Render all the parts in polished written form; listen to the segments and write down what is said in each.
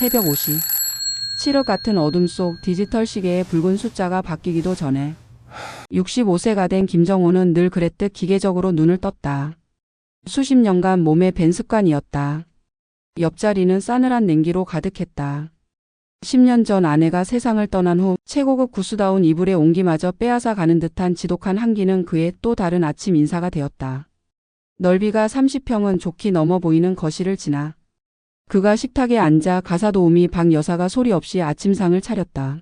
새벽 5시. 칠흑 같은 어둠 속 디지털 시계의 붉은 숫자가 바뀌기도 전에 65세가 된 김정호는 늘 그랬듯 기계적으로 눈을 떴다. 수십 년간 몸에 밴 습관이었다. 옆자리는 싸늘한 냉기로 가득했다. 10년 전 아내가 세상을 떠난 후 최고급 구스다운 이불의 온기마저 빼앗아 가는 듯한 지독한 한기는 그의 또 다른 아침 인사가 되었다. 넓이가 30평은 좋게 넘어 보이는 거실을 지나 그가 식탁에 앉아 가사도우미 박 여사가 소리 없이 아침상을 차렸다.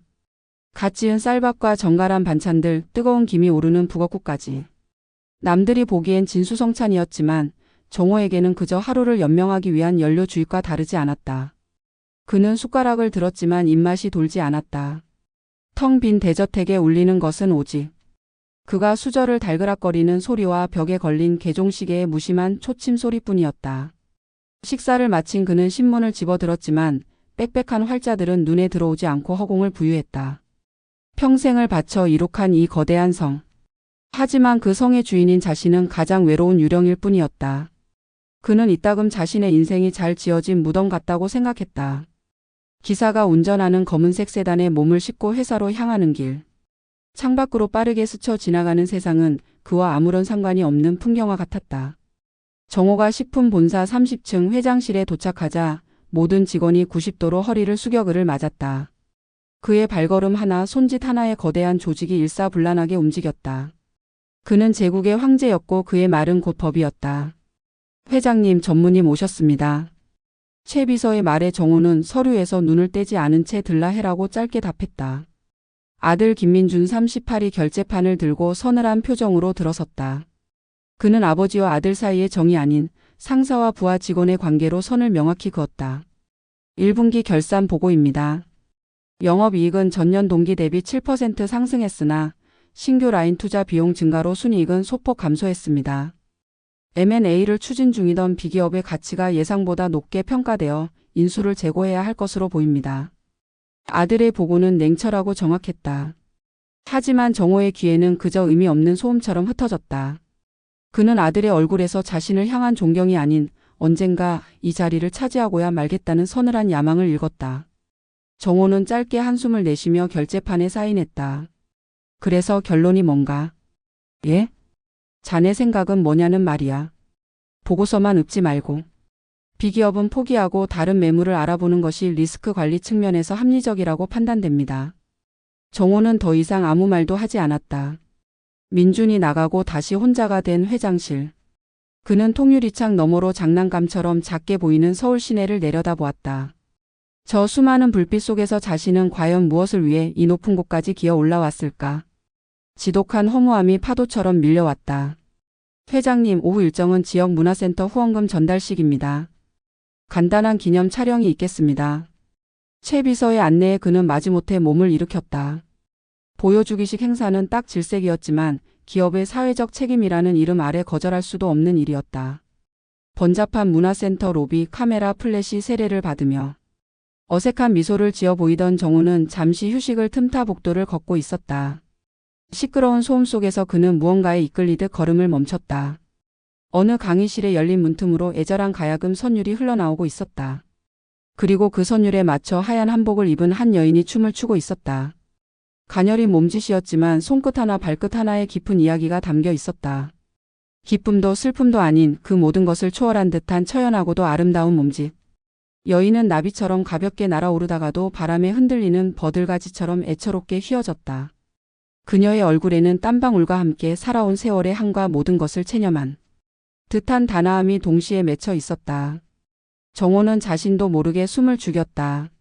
갓 지은 쌀밥과 정갈한 반찬들, 뜨거운 김이 오르는 북엇국까지. 남들이 보기엔 진수성찬이었지만 정호에게는 그저 하루를 연명하기 위한 연료 주입과 다르지 않았다. 그는 숟가락을 들었지만 입맛이 돌지 않았다. 텅 빈 대저택에 울리는 것은 오직 그가 수저를 달그락거리는 소리와 벽에 걸린 개종시계의 무심한 초침 소리뿐이었다. 식사를 마친 그는 신문을 집어들었지만 빽빽한 활자들은 눈에 들어오지 않고 허공을 부유했다. 평생을 바쳐 이룩한 이 거대한 성. 하지만 그 성의 주인인 자신은 가장 외로운 유령일 뿐이었다. 그는 이따금 자신의 인생이 잘 지어진 무덤 같다고 생각했다. 기사가 운전하는 검은색 세단에 몸을 싣고 회사로 향하는 길. 창밖으로 빠르게 스쳐 지나가는 세상은 그와 아무런 상관이 없는 풍경화 같았다. 정호가 식품본사 30층 회장실에 도착하자 모든 직원이 90도로 허리를 숙여 그를 맞았다. 그의 발걸음 하나, 손짓 하나에 거대한 조직이 일사불란하게 움직였다. 그는 제국의 황제였고 그의 말은 곧 법이었다. 회장님, 전무님 오셨습니다. 최 비서의 말에 정호는 서류에서 눈을 떼지 않은 채 들라 해라고 짧게 답했다. 아들 김민준 38이 결제판을 들고 서늘한 표정으로 들어섰다. 그는 아버지와 아들 사이의 정이 아닌 상사와 부하 직원의 관계로 선을 명확히 그었다. 1분기 결산 보고입니다. 영업이익은 전년 동기 대비 7% 상승했으나 신규 라인 투자 비용 증가로 순이익은 소폭 감소했습니다. M&A를 추진 중이던 비기업의 가치가 예상보다 높게 평가되어 인수를 재고해야 할 것으로 보입니다. 아들의 보고는 냉철하고 정확했다. 하지만 정호의 귀에는 그저 의미 없는 소음처럼 흩어졌다. 그는 아들의 얼굴에서 자신을 향한 존경이 아닌 언젠가 이 자리를 차지하고야 말겠다는 서늘한 야망을 읽었다. 정호는 짧게 한숨을 내쉬며 결제판에 사인했다. 그래서 결론이 뭔가? 예? 자네 생각은 뭐냐는 말이야. 보고서만 읊지 말고. 비기업은 포기하고 다른 매물을 알아보는 것이 리스크 관리 측면에서 합리적이라고 판단됩니다. 정호는 더 이상 아무 말도 하지 않았다. 민준이 나가고 다시 혼자가 된 회장실. 그는 통유리창 너머로 장난감처럼 작게 보이는 서울 시내를 내려다보았다. 저 수많은 불빛 속에서 자신은 과연 무엇을 위해 이 높은 곳까지 기어 올라왔을까? 지독한 허무함이 파도처럼 밀려왔다. 회장님, 오후 일정은 지역 문화센터 후원금 전달식입니다. 간단한 기념 촬영이 있겠습니다. 최 비서의 안내에 그는 마지못해 몸을 일으켰다. 보여주기식 행사는 딱 질색이었지만 기업의 사회적 책임이라는 이름 아래 거절할 수도 없는 일이었다. 번잡한 문화센터 로비 카메라 플래시 세례를 받으며 어색한 미소를 지어 보이던 정호는 잠시 휴식을 틈타 복도를 걷고 있었다. 시끄러운 소음 속에서 그는 무언가에 이끌리듯 걸음을 멈췄다. 어느 강의실에 열린 문틈으로 애절한 가야금 선율이 흘러나오고 있었다. 그리고 그 선율에 맞춰 하얀 한복을 입은 한 여인이 춤을 추고 있었다. 가녀린 몸짓이었지만 손끝 하나 발끝 하나에 깊은 이야기가 담겨 있었다. 기쁨도 슬픔도 아닌 그 모든 것을 초월한 듯한 처연하고도 아름다운 몸짓. 여인은 나비처럼 가볍게 날아오르다가도 바람에 흔들리는 버들가지처럼 애처롭게 휘어졌다. 그녀의 얼굴에는 땀방울과 함께 살아온 세월의 한과 모든 것을 체념한 듯한 단아함이 동시에 맺혀 있었다. 정호는 자신도 모르게 숨을 죽였다.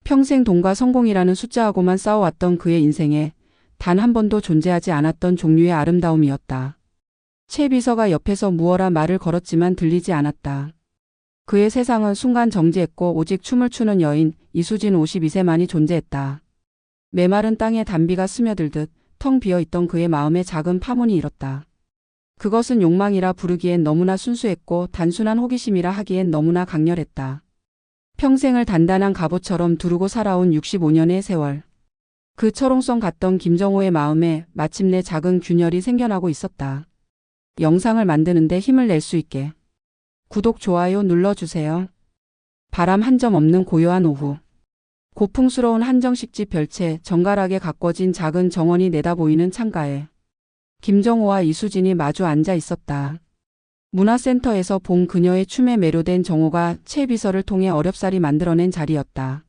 평생 돈과 성공이라는 숫자하고만 싸워왔던 그의 인생에 단 한 번도 존재하지 않았던 종류의 아름다움이었다. 최 비서가 옆에서 무어라 말을 걸었지만 들리지 않았다. 그의 세상은 순간 정지했고 오직 춤을 추는 여인 이수진 52세만이 존재했다. 메마른 땅에 단비가 스며들듯 텅 비어있던 그의 마음에 작은 파문이 일었다. 그것은 욕망이라 부르기엔 너무나 순수했고 단순한 호기심이라 하기엔 너무나 강렬했다. 평생을 단단한 갑옷처럼 두르고 살아온 65년의 세월. 그 철옹성 같던 김정호의 마음에 마침내 작은 균열이 생겨나고 있었다. 영상을 만드는데 힘을 낼 수 있게 구독, 좋아요 눌러주세요. 바람 한 점 없는 고요한 오후. 고풍스러운 한정식집 별채 정갈하게 가꿔진 작은 정원이 내다보이는 창가에 김정호와 이수진이 마주 앉아 있었다. 문화센터에서 본 그녀의 춤에 매료된 정호가 채비서를 통해 어렵사리 만들어낸 자리였다.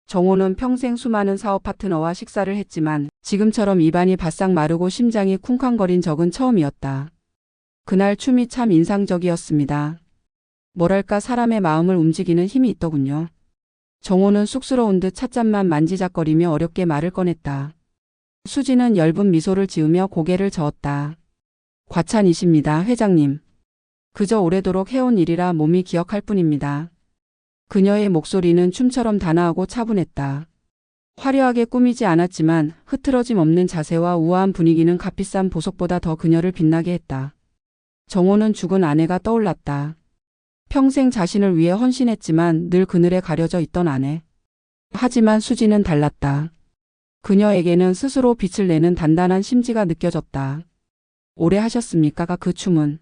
정호는 평생 수많은 사업 파트너와 식사를 했지만 지금처럼 입안이 바싹 마르고 심장이 쿵쾅거린 적은 처음이었다. 그날 춤이 참 인상적이었습니다. 뭐랄까 사람의 마음을 움직이는 힘이 있더군요. 정호는 쑥스러운 듯 찻잔만 만지작거리며 어렵게 말을 꺼냈다. 수지는 엷은 미소를 지으며 고개를 저었다. 과찬이십니다, 회장님. 그저 오래도록 해온 일이라 몸이 기억할 뿐입니다. 그녀의 목소리는 춤처럼 단아하고 차분했다. 화려하게 꾸미지 않았지만 흐트러짐 없는 자세와 우아한 분위기는 값비싼 보석보다 더 그녀를 빛나게 했다. 정호는 죽은 아내가 떠올랐다. 평생 자신을 위해 헌신했지만 늘 그늘에 가려져 있던 아내. 하지만 수지는 달랐다. 그녀에게는 스스로 빛을 내는 단단한 심지가 느껴졌다. 오래 하셨습니까? 그 춤은.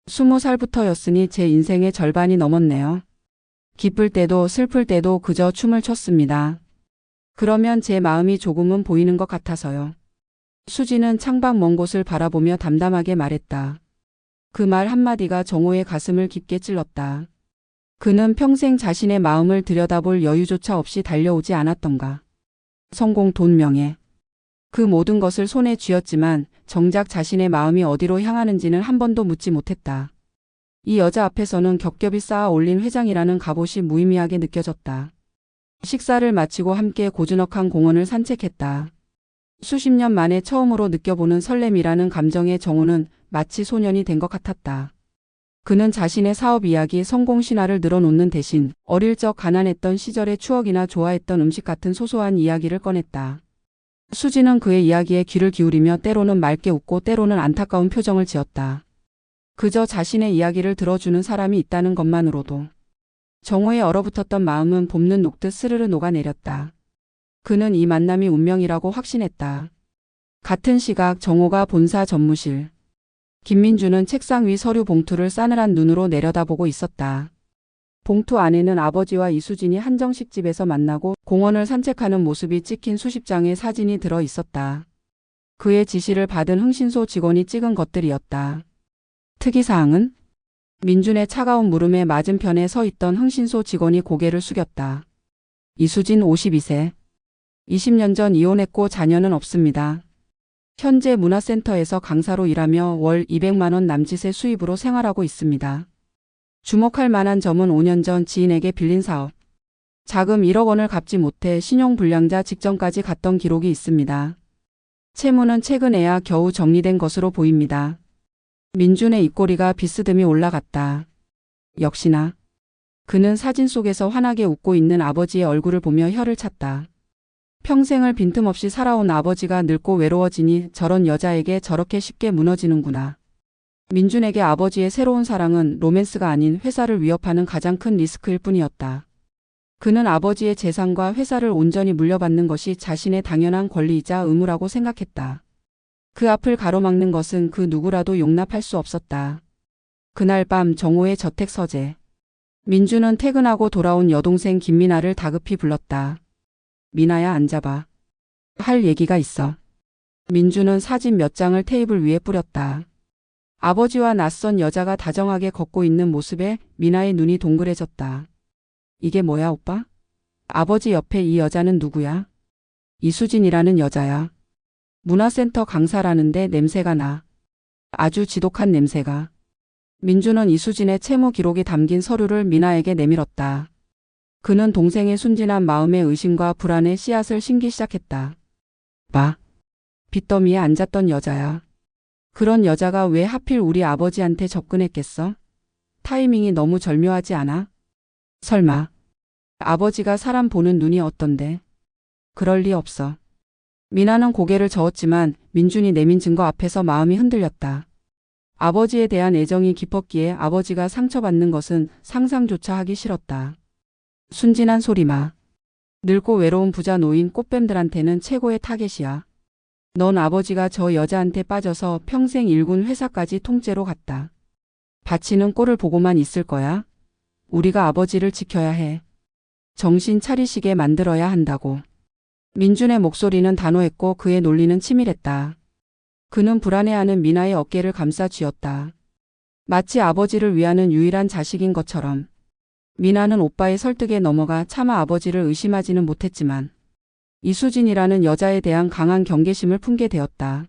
20살부터였으니 제 인생의 절반이 넘었네요. 기쁠 때도 슬플 때도 그저 춤을 췄습니다. 그러면 제 마음이 조금은 보이는 것 같아서요. 수지는 창밖 먼 곳을 바라보며 담담하게 말했다. 그 말 한마디가 정호의 가슴을 깊게 찔렀다. 그는 평생 자신의 마음을 들여다볼 여유조차 없이 달려오지 않았던가. 성공, 돈, 명예. 그 모든 것을 손에 쥐었지만 정작 자신의 마음이 어디로 향하는지는 한 번도 묻지 못했다. 이 여자 앞에서는 겹겹이 쌓아 올린 회장이라는 갑옷이 무의미하게 느껴졌다. 식사를 마치고 함께 고즈넉한 공원을 산책했다. 수십 년 만에 처음으로 느껴보는 설렘이라는 감정에 정호는 마치 소년이 된 것 같았다. 그는 자신의 사업 이야기, 성공 신화를 늘어놓는 대신 어릴 적 가난했던 시절의 추억이나 좋아했던 음식 같은 소소한 이야기를 꺼냈다. 수지는 그의 이야기에 귀를 기울이며 때로는 맑게 웃고 때로는 안타까운 표정을 지었다. 그저 자신의 이야기를 들어주는 사람이 있다는 것만으로도 정호의 얼어붙었던 마음은 봄눈 녹듯 스르르 녹아내렸다. 그는 이 만남이 운명이라고 확신했다. 같은 시각 정호가 본사 전무실. 김민주는 책상 위 서류 봉투를 싸늘한 눈으로 내려다보고 있었다. 봉투 안에는 아버지와 이수진이 한정식집에서 만나고 공원을 산책하는 모습이 찍힌 수십 장의 사진이 들어 있었다. 그의 지시를 받은 흥신소 직원이 찍은 것들이었다. 특이사항은? 민준의 차가운 물음에 맞은편에 서 있던 흥신소 직원이 고개를 숙였다. 이수진 52세. 20년 전 이혼했고 자녀는 없습니다. 현재 문화센터에서 강사로 일하며 월 200만 원 남짓의 수입으로 생활하고 있습니다. 주목할 만한 점은 5년 전 지인에게 빌린 사업. 자금 1억 원을 갚지 못해 신용불량자 직전까지 갔던 기록이 있습니다. 채무는 최근에야 겨우 정리된 것으로 보입니다. 민준의 입꼬리가 비스듬히 올라갔다. 역시나. 그는 사진 속에서 환하게 웃고 있는 아버지의 얼굴을 보며 혀를 찼다. 평생을 빈틈없이 살아온 아버지가 늙고 외로워지니 저런 여자에게 저렇게 쉽게 무너지는구나. 민준에게 아버지의 새로운 사랑은 로맨스가 아닌 회사를 위협하는 가장 큰 리스크일 뿐이었다. 그는 아버지의 재산과 회사를 온전히 물려받는 것이 자신의 당연한 권리이자 의무라고 생각했다. 그 앞을 가로막는 것은 그 누구라도 용납할 수 없었다. 그날 밤 정호의 저택 서재. 민주는 퇴근하고 돌아온 여동생 김미나를 다급히 불렀다. 미나야, 앉아봐. 할 얘기가 있어. 민주는 사진 몇 장을 테이블 위에 뿌렸다. 아버지와 낯선 여자가 다정하게 걷고 있는 모습에 미나의 눈이 동그래졌다. 이게 뭐야, 오빠? 아버지 옆에 이 여자는 누구야? 이수진이라는 여자야. 문화센터 강사라는데 냄새가 나. 아주 지독한 냄새가. 민주는 이수진의 채무 기록이 담긴 서류를 미나에게 내밀었다. 그는 동생의 순진한 마음의 의심과 불안의 씨앗을 심기 시작했다. 봐. 빚더미에 앉았던 여자야. 그런 여자가 왜 하필 우리 아버지한테 접근했겠어? 타이밍이 너무 절묘하지 않아? 설마. 아버지가 사람 보는 눈이 어떤데? 그럴 리 없어. 미나는 고개를 저었지만 민준이 내민 증거 앞에서 마음이 흔들렸다. 아버지에 대한 애정이 깊었기에 아버지가 상처받는 것은 상상조차 하기 싫었다. 순진한 소리 마. 늙고 외로운 부자 노인 꽃뱀들한테는 최고의 타겟이야. 넌 아버지가 저 여자한테 빠져서 평생 일군 회사까지 통째로 갔다. 바치는 꼴을 보고만 있을 거야? 우리가 아버지를 지켜야 해. 정신 차리시게 만들어야 한다고. 민준의 목소리는 단호했고 그의 논리는 치밀했다. 그는 불안해하는 미나의 어깨를 감싸 쥐었다. 마치 아버지를 위하는 유일한 자식인 것처럼. 미나는 오빠의 설득에 넘어가 차마 아버지를 의심하지는 못했지만 이수진이라는 여자에 대한 강한 경계심을 품게 되었다.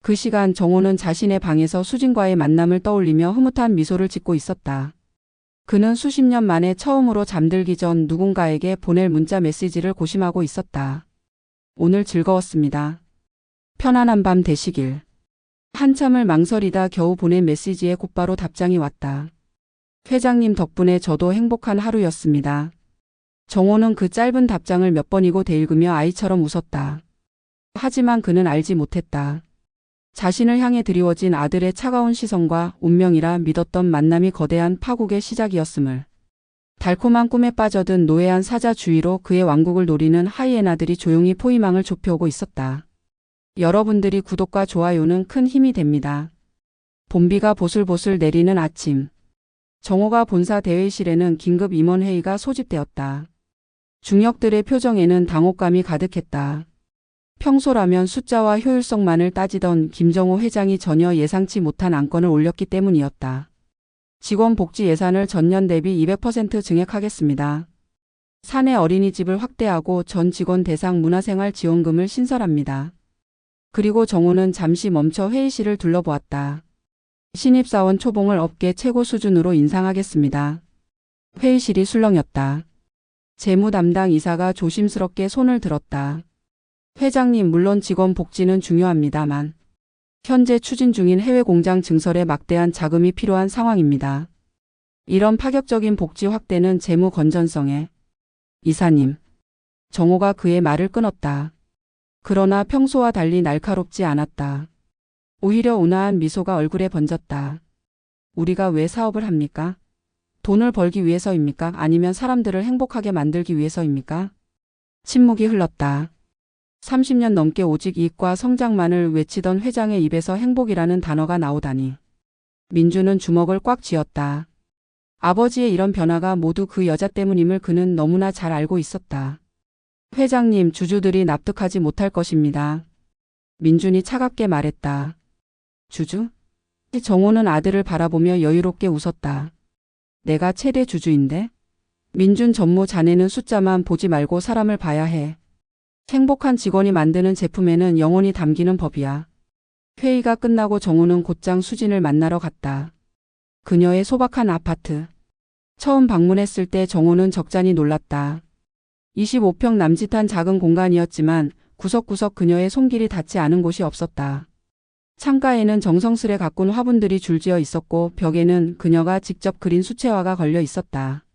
그 시간 정호는 자신의 방에서 수진과의 만남을 떠올리며 흐뭇한 미소를 짓고 있었다. 그는 수십 년 만에 처음으로 잠들기 전 누군가에게 보낼 문자 메시지를 고심하고 있었다. 오늘 즐거웠습니다. 편안한 밤 되시길. 한참을 망설이다 겨우 보낸 메시지에 곧바로 답장이 왔다. 회장님 덕분에 저도 행복한 하루였습니다. 정호는 그 짧은 답장을 몇 번이고 되읽으며 아이처럼 웃었다. 하지만 그는 알지 못했다. 자신을 향해 드리워진 아들의 차가운 시선과 운명이라 믿었던 만남이 거대한 파국의 시작이었음을. 달콤한 꿈에 빠져든 노예한 사자 주위로 그의 왕국을 노리는 하이에나들이 조용히 포위망을 좁혀오고 있었다. 여러분들이 구독과 좋아요는 큰 힘이 됩니다. 봄비가 보슬보슬 내리는 아침. 정호가 본사 대회실에는 긴급 임원회의가 소집되었다. 중역들의 표정에는 당혹감이 가득했다. 평소라면 숫자와 효율성만을 따지던 김정호 회장이 전혀 예상치 못한 안건을 올렸기 때문이었다. 직원 복지 예산을 전년 대비 200% 증액하겠습니다. 사내 어린이집을 확대하고 전 직원 대상 문화생활 지원금을 신설합니다. 그리고 정호는 잠시 멈춰 회의실을 둘러보았다. 신입사원 초봉을 업계 최고 수준으로 인상하겠습니다. 회의실이 술렁였다. 재무 담당 이사가 조심스럽게 손을 들었다. 회장님, 물론 직원 복지는 중요합니다만 현재 추진 중인 해외 공장 증설에 막대한 자금이 필요한 상황입니다. 이런 파격적인 복지 확대는 재무 건전성에. 이사님. 정호가 그의 말을 끊었다. 그러나 평소와 달리 날카롭지 않았다. 오히려 온화한 미소가 얼굴에 번졌다. 우리가 왜 사업을 합니까? 돈을 벌기 위해서입니까? 아니면 사람들을 행복하게 만들기 위해서입니까? 침묵이 흘렀다. 30년 넘게 오직 이익과 성장만을 외치던 회장의 입에서 행복이라는 단어가 나오다니. 민주는 주먹을 꽉 쥐었다. 아버지의 이런 변화가 모두 그 여자 때문임을 그는 너무나 잘 알고 있었다. 회장님, 주주들이 납득하지 못할 것입니다. 민준이 차갑게 말했다. 주주? 정호는 아들을 바라보며 여유롭게 웃었다. 내가 최대 주주인데? 민준 전무, 자네는 숫자만 보지 말고 사람을 봐야 해. 행복한 직원이 만드는 제품에는 영혼이 담기는 법이야. 회의가 끝나고 정호는 곧장 수진을 만나러 갔다. 그녀의 소박한 아파트. 처음 방문했을 때 정호는 적잖이 놀랐다. 25평 남짓한 작은 공간이었지만 구석구석 그녀의 손길이 닿지 않은 곳이 없었다. 창가에는 정성스레 가꾼 화분들이 줄지어 있었고 벽에는 그녀가 직접 그린 수채화가 걸려 있었다.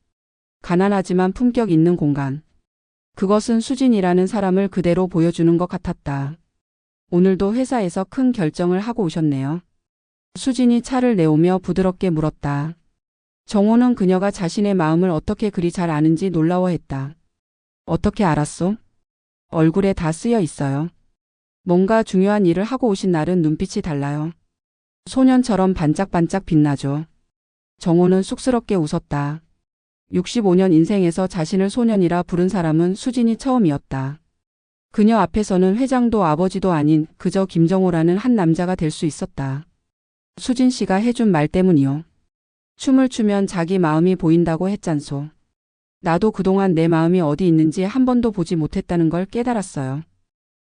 가난하지만 품격 있는 공간. 그것은 수진이라는 사람을 그대로 보여주는 것 같았다. 오늘도 회사에서 큰 결정을 하고 오셨네요. 수진이 차를 내오며 부드럽게 물었다. 정호는 그녀가 자신의 마음을 어떻게 그리 잘 아는지 놀라워했다. 어떻게 알았소? 얼굴에 다 쓰여 있어요. 뭔가 중요한 일을 하고 오신 날은 눈빛이 달라요. 소년처럼 반짝반짝 빛나죠. 정호는 쑥스럽게 웃었다. 65년 인생에서 자신을 소년이라 부른 사람은 수진이 처음이었다. 그녀 앞에서는 회장도 아버지도 아닌 그저 김정호라는 한 남자가 될 수 있었다. 수진 씨가 해준 말 때문이요. 춤을 추면 자기 마음이 보인다고 했잖소. 나도 그동안 내 마음이 어디 있는지 한 번도 보지 못했다는 걸 깨달았어요.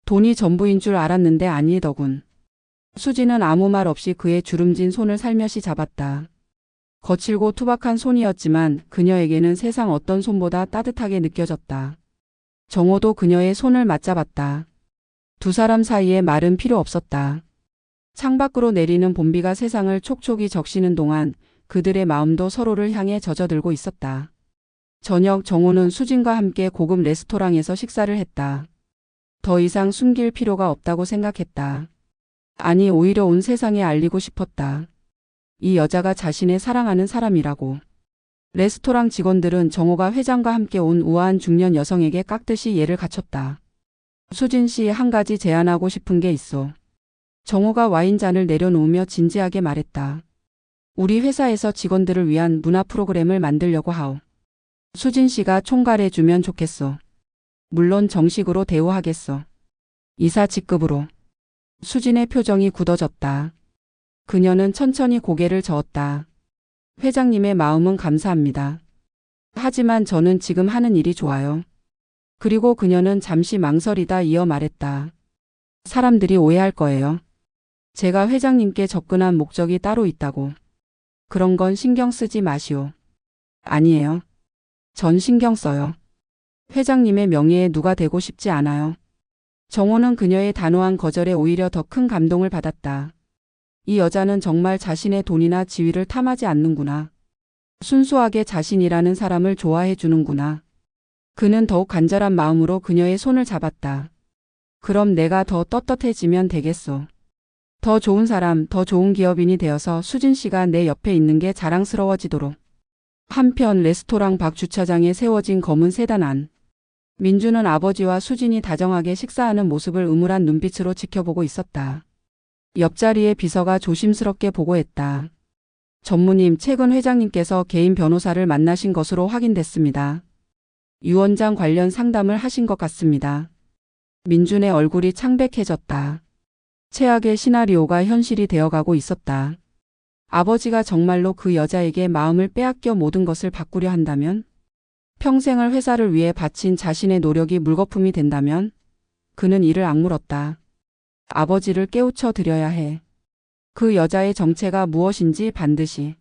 돈이 전부인 줄 알았는데 아니더군. 수진은 아무 말 없이 그의 주름진 손을 살며시 잡았다. 거칠고 투박한 손이었지만 그녀에게는 세상 어떤 손보다 따뜻하게 느껴졌다. 정호도 그녀의 손을 맞잡았다. 두 사람 사이에 말은 필요 없었다. 창밖으로 내리는 봄비가 세상을 촉촉이 적시는 동안 그들의 마음도 서로를 향해 젖어들고 있었다. 저녁 정호는 수진과 함께 고급 레스토랑에서 식사를 했다. 더 이상 숨길 필요가 없다고 생각했다. 아니, 오히려 온 세상에 알리고 싶었다. 이 여자가 자신의 사랑하는 사람이라고. 레스토랑 직원들은 정호가 회장과 함께 온 우아한 중년 여성에게 깍듯이 예를 갖췄다. 수진 씨, 한 가지 제안하고 싶은 게 있어. 정호가 와인잔을 내려놓으며 진지하게 말했다. 우리 회사에서 직원들을 위한 문화 프로그램을 만들려고 하오. 수진 씨가 총괄해주면 좋겠소. 물론 정식으로 대우하겠소. 이사 직급으로. 수진의 표정이 굳어졌다. 그녀는 천천히 고개를 저었다. 회장님의 마음은 감사합니다. 하지만 저는 지금 하는 일이 좋아요. 그리고 그녀는 잠시 망설이다 이어 말했다. 사람들이 오해할 거예요. 제가 회장님께 접근한 목적이 따로 있다고. 그런 건 신경 쓰지 마시오. 아니에요. 전 신경 써요. 회장님의 명예에 누가 되고 싶지 않아요. 정호는 그녀의 단호한 거절에 오히려 더 큰 감동을 받았다. 이 여자는 정말 자신의 돈이나 지위를 탐하지 않는구나. 순수하게 자신이라는 사람을 좋아해 주는구나. 그는 더욱 간절한 마음으로 그녀의 손을 잡았다. 그럼 내가 더 떳떳해지면 되겠소. 더 좋은 사람, 더 좋은 기업인이 되어서 수진 씨가 내 옆에 있는 게 자랑스러워지도록. 한편 레스토랑 밖 주차장에 세워진 검은 세단 안. 민주는 아버지와 수진이 다정하게 식사하는 모습을 음울한 눈빛으로 지켜보고 있었다. 옆자리의 비서가 조심스럽게 보고했다. 전무님, 최근 회장님께서 개인 변호사를 만나신 것으로 확인됐습니다. 유 원장 관련 상담을 하신 것 같습니다. 민준의 얼굴이 창백해졌다. 최악의 시나리오가 현실이 되어가고 있었다. 아버지가 정말로 그 여자에게 마음을 빼앗겨 모든 것을 바꾸려 한다면? 평생을 회사를 위해 바친 자신의 노력이 물거품이 된다면? 그는 이를 악물었다. 아버지를 깨우쳐 드려야 해. 그 여자의 정체가 무엇인지 반드시.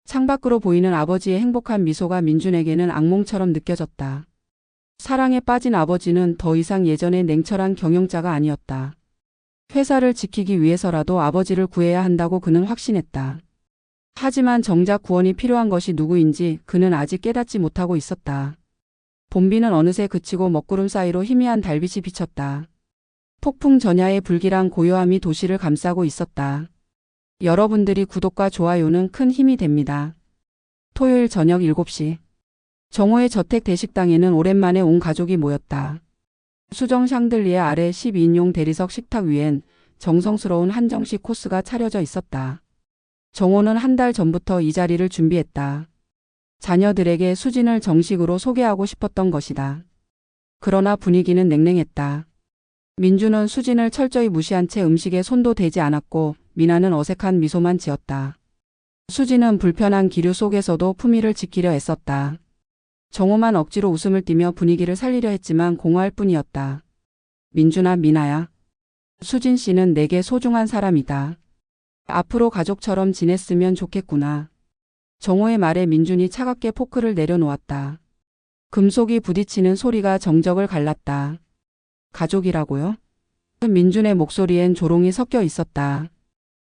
창밖으로 보이는 아버지의 행복한 미소가 민준에게는 악몽처럼 느껴졌다. 사랑에 빠진 아버지는 더 이상 예전의 냉철한 경영자가 아니었다. 회사를 지키기 위해서라도 아버지를 구해야 한다고 그는 확신했다. 하지만 정작 구원이 필요한 것이 누구인지 그는 아직 깨닫지 못하고 있었다. 봄비는 어느새 그치고 먹구름 사이로 희미한 달빛이 비쳤다. 폭풍 전야의 불길한 고요함이 도시를 감싸고 있었다. 여러분들이 구독과 좋아요는 큰 힘이 됩니다. 토요일 저녁 7시. 정호의 저택 대식당에는 오랜만에 온 가족이 모였다. 수정 샹들리에 아래 12인용 대리석 식탁 위엔 정성스러운 한정식 코스가 차려져 있었다. 정호는 한 달 전부터 이 자리를 준비했다. 자녀들에게 수진을 정식으로 소개하고 싶었던 것이다. 그러나 분위기는 냉랭했다. 민주는 수진을 철저히 무시한 채 음식에 손도 대지 않았고 미나는 어색한 미소만 지었다. 수진은 불편한 기류 속에서도 품위를 지키려 애썼다. 정호만 억지로 웃음을 띠며 분위기를 살리려 했지만 공허할 뿐이었다. 민주나 미나야. 수진 씨는 내게 소중한 사람이다. 앞으로 가족처럼 지냈으면 좋겠구나. 정호의 말에 민준이 차갑게 포크를 내려놓았다. 금속이 부딪히는 소리가 정적을 갈랐다. 가족이라고요? 민준의 목소리엔 조롱이 섞여 있었다.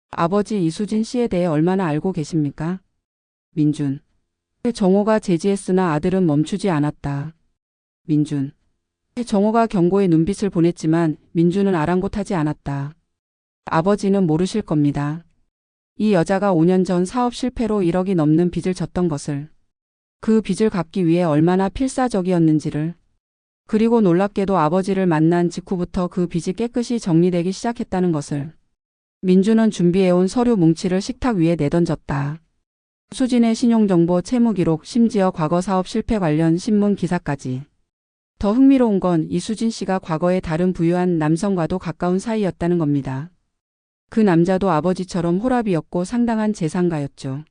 아버지 이수진 씨에 대해 얼마나 알고 계십니까? 민준. 정호가 제지했으나 아들은 멈추지 않았다. 민준. 정호가 경고의 눈빛을 보냈지만 민준은 아랑곳하지 않았다. 아버지는 모르실 겁니다. 이 여자가 5년 전 사업 실패로 1억이 넘는 빚을 졌던 것을. 그 빚을 갚기 위해 얼마나 필사적이었는지를. 그리고 놀랍게도 아버지를 만난 직후부터 그 빚이 깨끗이 정리되기 시작했다는 것을. 민주는 준비해온 서류 뭉치를 식탁 위에 내던졌다. 수진의 신용정보 채무기록, 심지어 과거 사업 실패 관련 신문 기사까지. 더 흥미로운 건 이수진 씨가 과거에 다른 부유한 남성과도 가까운 사이였다는 겁니다. 그 남자도 아버지처럼 호랍이었고 상당한 재산가였죠.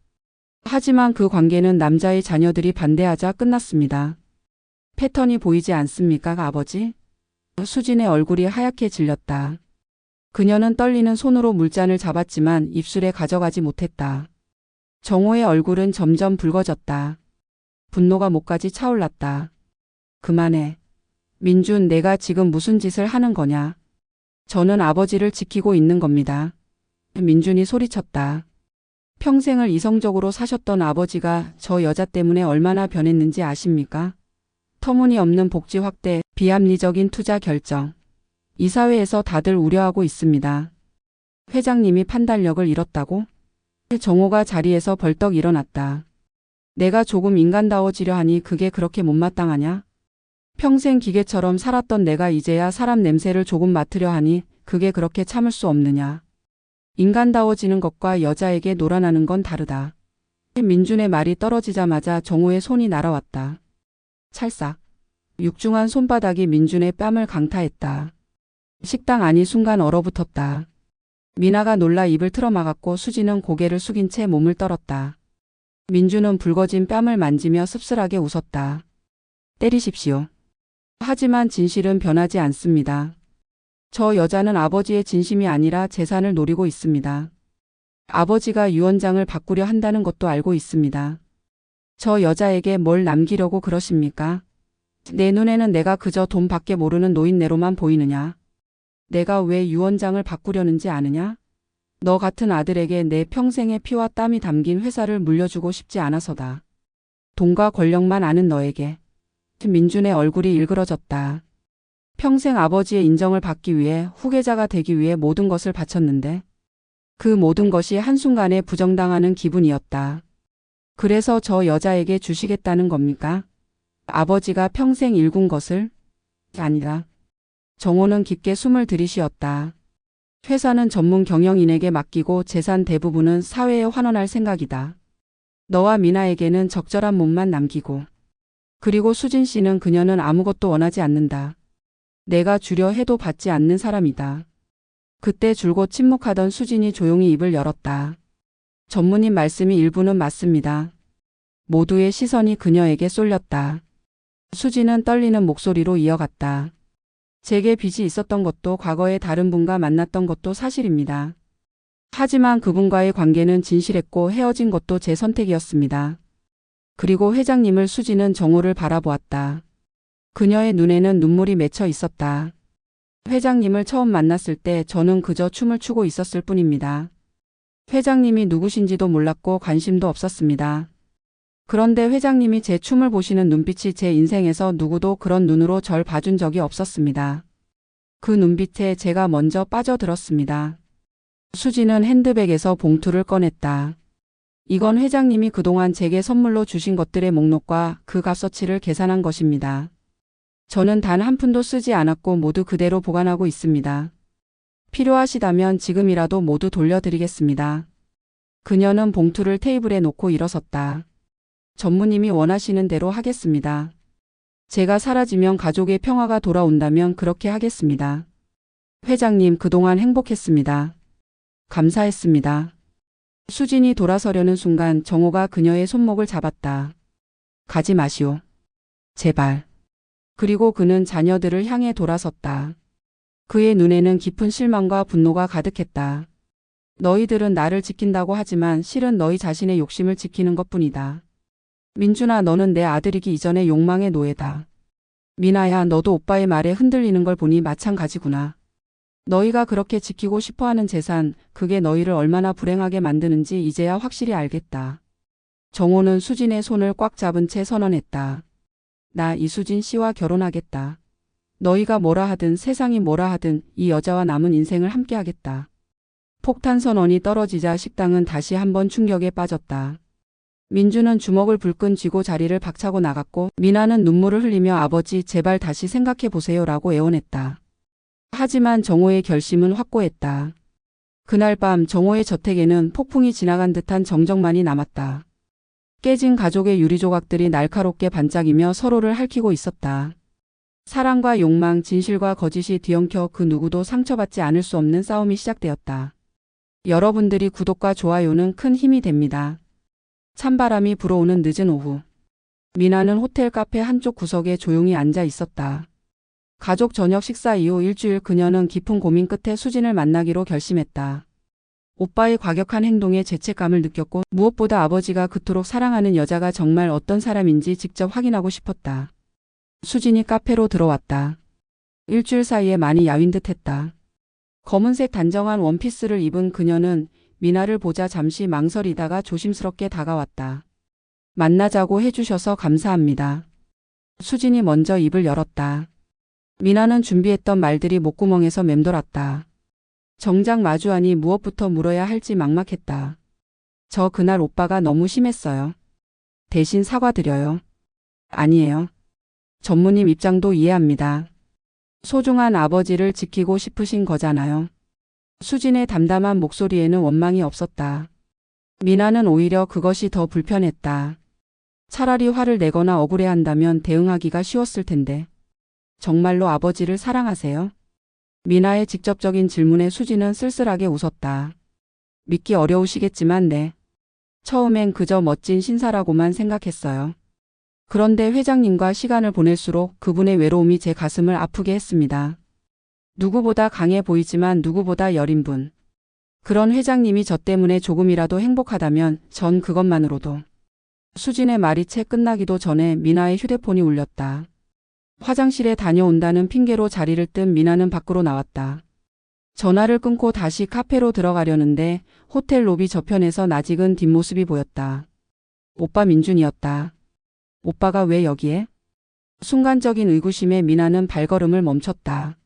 하지만 그 관계는 남자의 자녀들이 반대하자 끝났습니다. 패턴이 보이지 않습니까, 아버지? 수진의 얼굴이 하얗게 질렸다. 그녀는 떨리는 손으로 물잔을 잡았지만 입술에 가져가지 못했다. 정호의 얼굴은 점점 붉어졌다. 분노가 목까지 차올랐다. 그만해. 민준, 내가 지금 무슨 짓을 하는 거냐? 저는 아버지를 지키고 있는 겁니다. 민준이 소리쳤다. 평생을 이성적으로 사셨던 아버지가 저 여자 때문에 얼마나 변했는지 아십니까? 터무니없는 복지 확대, 비합리적인 투자 결정. 이 사회에서 다들 우려하고 있습니다. 회장님이 판단력을 잃었다고? 정호가 자리에서 벌떡 일어났다. 내가 조금 인간다워지려 하니 그게 그렇게 못마땅하냐? 평생 기계처럼 살았던 내가 이제야 사람 냄새를 조금 맡으려 하니 그게 그렇게 참을 수 없느냐? 인간다워지는 것과 여자에게 놀아나는 건 다르다. 민준의 말이 떨어지자마자 정호의 손이 날아왔다. 찰싹. 육중한 손바닥이 민준의 뺨을 강타했다. 식당 안이 순간 얼어붙었다. 미나가 놀라 입을 틀어막았고 수지는 고개를 숙인 채 몸을 떨었다. 민준은 붉어진 뺨을 만지며 씁쓸하게 웃었다. 때리십시오. 하지만 진실은 변하지 않습니다. 저 여자는 아버지의 진심이 아니라 재산을 노리고 있습니다. 아버지가 유언장을 바꾸려 한다는 것도 알고 있습니다. 저 여자에게 뭘 남기려고 그러십니까? 내 눈에는 내가 그저 돈밖에 모르는 노인네로만 보이느냐? 내가 왜 유언장을 바꾸려는지 아느냐? 너 같은 아들에게 내 평생의 피와 땀이 담긴 회사를 물려주고 싶지 않아서다. 돈과 권력만 아는 너에게. 민준의 얼굴이 일그러졌다. 평생 아버지의 인정을 받기 위해 후계자가 되기 위해 모든 것을 바쳤는데 그 모든 것이 한순간에 부정당하는 기분이었다. 그래서 저 여자에게 주시겠다는 겁니까? 아버지가 평생 일군 것을? 아니라. 정호는 깊게 숨을 들이쉬었다. 회사는 전문 경영인에게 맡기고 재산 대부분은 사회에 환원할 생각이다. 너와 미나에게는 적절한 몸만 남기고. 그리고 수진 씨는 그녀는 아무것도 원하지 않는다. 내가 주려 해도 받지 않는 사람이다. 그때 줄곧 침묵하던 수진이 조용히 입을 열었다. 전무님 말씀이 일부는 맞습니다. 모두의 시선이 그녀에게 쏠렸다. 수진은 떨리는 목소리로 이어갔다. 제게 빚이 있었던 것도 과거에 다른 분과 만났던 것도 사실입니다. 하지만 그분과의 관계는 진실했고 헤어진 것도 제 선택이었습니다. 그리고 회장님을 수지는 정호를 바라보았다. 그녀의 눈에는 눈물이 맺혀 있었다. 회장님을 처음 만났을 때 저는 그저 춤을 추고 있었을 뿐입니다. 회장님이 누구신지도 몰랐고 관심도 없었습니다. 그런데 회장님이 제 춤을 보시는 눈빛이 제 인생에서 누구도 그런 눈으로 절 봐준 적이 없었습니다. 그 눈빛에 제가 먼저 빠져들었습니다. 수지는 핸드백에서 봉투를 꺼냈다. 이건 회장님이 그동안 제게 선물로 주신 것들의 목록과 그 값어치를 계산한 것입니다. 저는 단 한 푼도 쓰지 않았고 모두 그대로 보관하고 있습니다. 필요하시다면 지금이라도 모두 돌려드리겠습니다. 그녀는 봉투를 테이블에 놓고 일어섰다. 전무님이 원하시는 대로 하겠습니다. 제가 사라지면 가족의 평화가 돌아온다면 그렇게 하겠습니다. 회장님 그동안 행복했습니다. 감사했습니다. 수진이 돌아서려는 순간 정호가 그녀의 손목을 잡았다. 가지 마시오. 제발. 그리고 그는 자녀들을 향해 돌아섰다. 그의 눈에는 깊은 실망과 분노가 가득했다. 너희들은 나를 지킨다고 하지만 실은 너희 자신의 욕심을 지키는 것뿐이다. 민준아 너는 내 아들이기 이전의 욕망의 노예다. 미나야 너도 오빠의 말에 흔들리는 걸 보니 마찬가지구나. 너희가 그렇게 지키고 싶어하는 재산, 그게 너희를 얼마나 불행하게 만드는지 이제야 확실히 알겠다. 정호는 수진의 손을 꽉 잡은 채 선언했다. 나 이수진 씨와 결혼하겠다. 너희가 뭐라 하든 세상이 뭐라 하든 이 여자와 남은 인생을 함께하겠다. 폭탄 선언이 떨어지자 식당은 다시 한번 충격에 빠졌다. 민주는 주먹을 불끈 쥐고 자리를 박차고 나갔고 미나는 눈물을 흘리며 아버지 제발 다시 생각해보세요 라고 애원했다. 하지만 정호의 결심은 확고했다. 그날 밤 정호의 저택에는 폭풍이 지나간 듯한 정적만이 남았다. 깨진 가족의 유리조각들이 날카롭게 반짝이며 서로를 핥히고 있었다. 사랑과 욕망, 진실과 거짓이 뒤엉켜 그 누구도 상처받지 않을 수 없는 싸움이 시작되었다. 여러분들이 구독과 좋아요는 큰 힘이 됩니다. 찬바람이 불어오는 늦은 오후. 미나는 호텔 카페 한쪽 구석에 조용히 앉아 있었다. 가족 저녁 식사 이후 일주일 그녀는 깊은 고민 끝에 수진을 만나기로 결심했다. 오빠의 과격한 행동에 죄책감을 느꼈고 무엇보다 아버지가 그토록 사랑하는 여자가 정말 어떤 사람인지 직접 확인하고 싶었다. 수진이 카페로 들어왔다. 일주일 사이에 많이 야윈 듯했다. 검은색 단정한 원피스를 입은 그녀는 미나를 보자 잠시 망설이다가 조심스럽게 다가왔다. 만나자고 해주셔서 감사합니다. 수진이 먼저 입을 열었다. 미나는 준비했던 말들이 목구멍에서 맴돌았다. 정작 마주하니 무엇부터 물어야 할지 막막했다. 저 그날 오빠가 너무 심했어요. 대신 사과드려요. 아니에요. 전무님 입장도 이해합니다. 소중한 아버지를 지키고 싶으신 거잖아요. 수진의 담담한 목소리에는 원망이 없었다. 미나는 오히려 그것이 더 불편했다. 차라리 화를 내거나 억울해한다면 대응하기가 쉬웠을 텐데. 정말로 아버지를 사랑하세요? 미나의 직접적인 질문에 수진은 쓸쓸하게 웃었다. 믿기 어려우시겠지만 네. 처음엔 그저 멋진 신사라고만 생각했어요. 그런데 회장님과 시간을 보낼수록 그분의 외로움이 제 가슴을 아프게 했습니다. 누구보다 강해 보이지만 누구보다 여린 분. 그런 회장님이 저 때문에 조금이라도 행복하다면 전 그것만으로도. 수진의 말이 채 끝나기도 전에 미나의 휴대폰이 울렸다. 화장실에 다녀온다는 핑계로 자리를 뜬 미나는 밖으로 나왔다. 전화를 끊고 다시 카페로 들어가려는데 호텔 로비 저편에서 낯익은 뒷모습이 보였다. 오빠 민준이었다. 오빠가 왜 여기에? 순간적인 의구심에 미나는 발걸음을 멈췄다.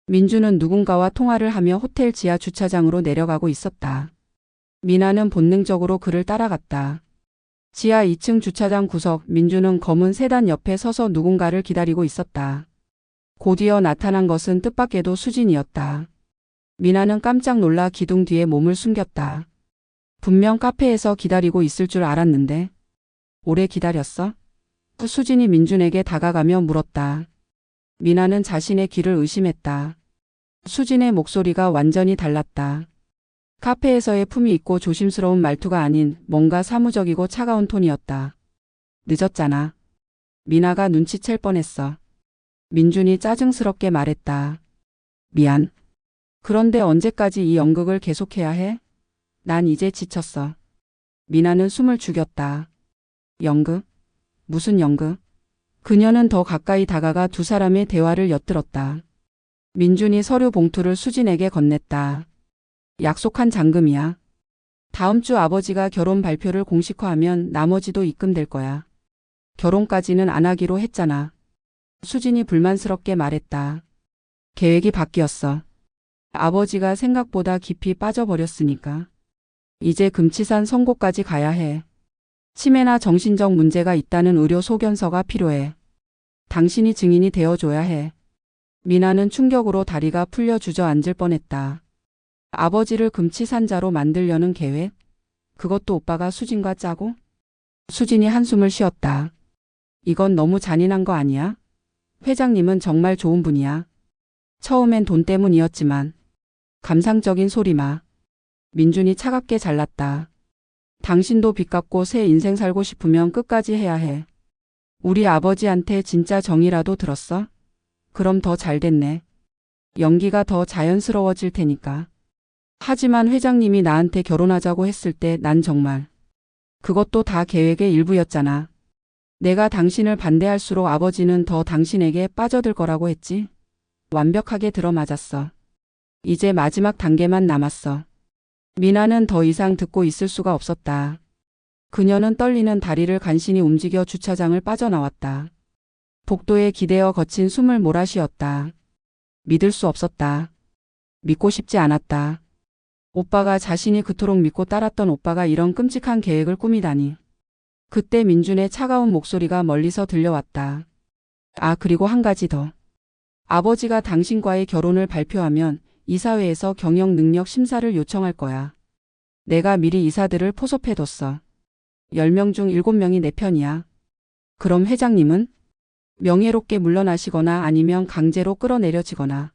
민준은 누군가와 통화를 하며 호텔 지하 주차장으로 내려가고 있었다. 미나는 본능적으로 그를 따라갔다. 지하 2층 주차장 구석, 민준은 검은 세단 옆에 서서 누군가를 기다리고 있었다. 곧이어 나타난 것은 뜻밖에도 수진이었다. 미나는 깜짝 놀라 기둥 뒤에 몸을 숨겼다. 분명 카페에서 기다리고 있을 줄 알았는데. 오래 기다렸어? 수진이 민준에게 다가가며 물었다. 미나는 자신의 귀를 의심했다. 수진의 목소리가 완전히 달랐다. 카페에서의 품위 있고 조심스러운 말투가 아닌 뭔가 사무적이고 차가운 톤이었다. 늦었잖아. 미나가 눈치챌 뻔했어. 민준이 짜증스럽게 말했다. 미안. 그런데 언제까지 이 연극을 계속해야 해? 난 이제 지쳤어. 미나는 숨을 죽였다. 연극? 무슨 연극? 그녀는 더 가까이 다가가 두 사람의 대화를 엿들었다. 민준이 서류 봉투를 수진에게 건넸다. 약속한 잔금이야. 다음 주 아버지가 결혼 발표를 공식화하면 나머지도 입금될 거야. 결혼까지는 안 하기로 했잖아. 수진이 불만스럽게 말했다. 계획이 바뀌었어. 아버지가 생각보다 깊이 빠져버렸으니까. 이제 금치산 선고까지 가야 해. 치매나 정신적 문제가 있다는 의료 소견서가 필요해. 당신이 증인이 되어줘야 해. 미나는 충격으로 다리가 풀려 주저앉을 뻔했다. 아버지를 금치산자로 만들려는 계획? 그것도 오빠가 수진과 짜고? 수진이 한숨을 쉬었다. 이건 너무 잔인한 거 아니야? 회장님은 정말 좋은 분이야. 처음엔 돈 때문이었지만. 감상적인 소리 마. 민준이 차갑게 잘랐다. 당신도 빚 갚고 새 인생 살고 싶으면 끝까지 해야 해. 우리 아버지한테 진짜 정이라도 들었어? 그럼 더 잘 됐네. 연기가 더 자연스러워질 테니까. 하지만 회장님이 나한테 결혼하자고 했을 때 난 정말. 그것도 다 계획의 일부였잖아. 내가 당신을 반대할수록 아버지는 더 당신에게 빠져들 거라고 했지. 완벽하게 들어맞았어. 이제 마지막 단계만 남았어. 미나는 더 이상 듣고 있을 수가 없었다. 그녀는 떨리는 다리를 간신히 움직여 주차장을 빠져나왔다. 복도에 기대어 거친 숨을 몰아쉬었다. 믿을 수 없었다. 믿고 싶지 않았다. 오빠가 자신이 그토록 믿고 따랐던 오빠가 이런 끔찍한 계획을 꾸미다니. 그때 민준의 차가운 목소리가 멀리서 들려왔다. 아, 그리고 한 가지 더. 아버지가 당신과의 결혼을 발표하면 이사회에서 경영 능력 심사를 요청할 거야. 내가 미리 이사들을 포섭해뒀어. 10명 중 7명이 내 편이야. 그럼 회장님은? 명예롭게 물러나시거나 아니면 강제로 끌어내려지거나.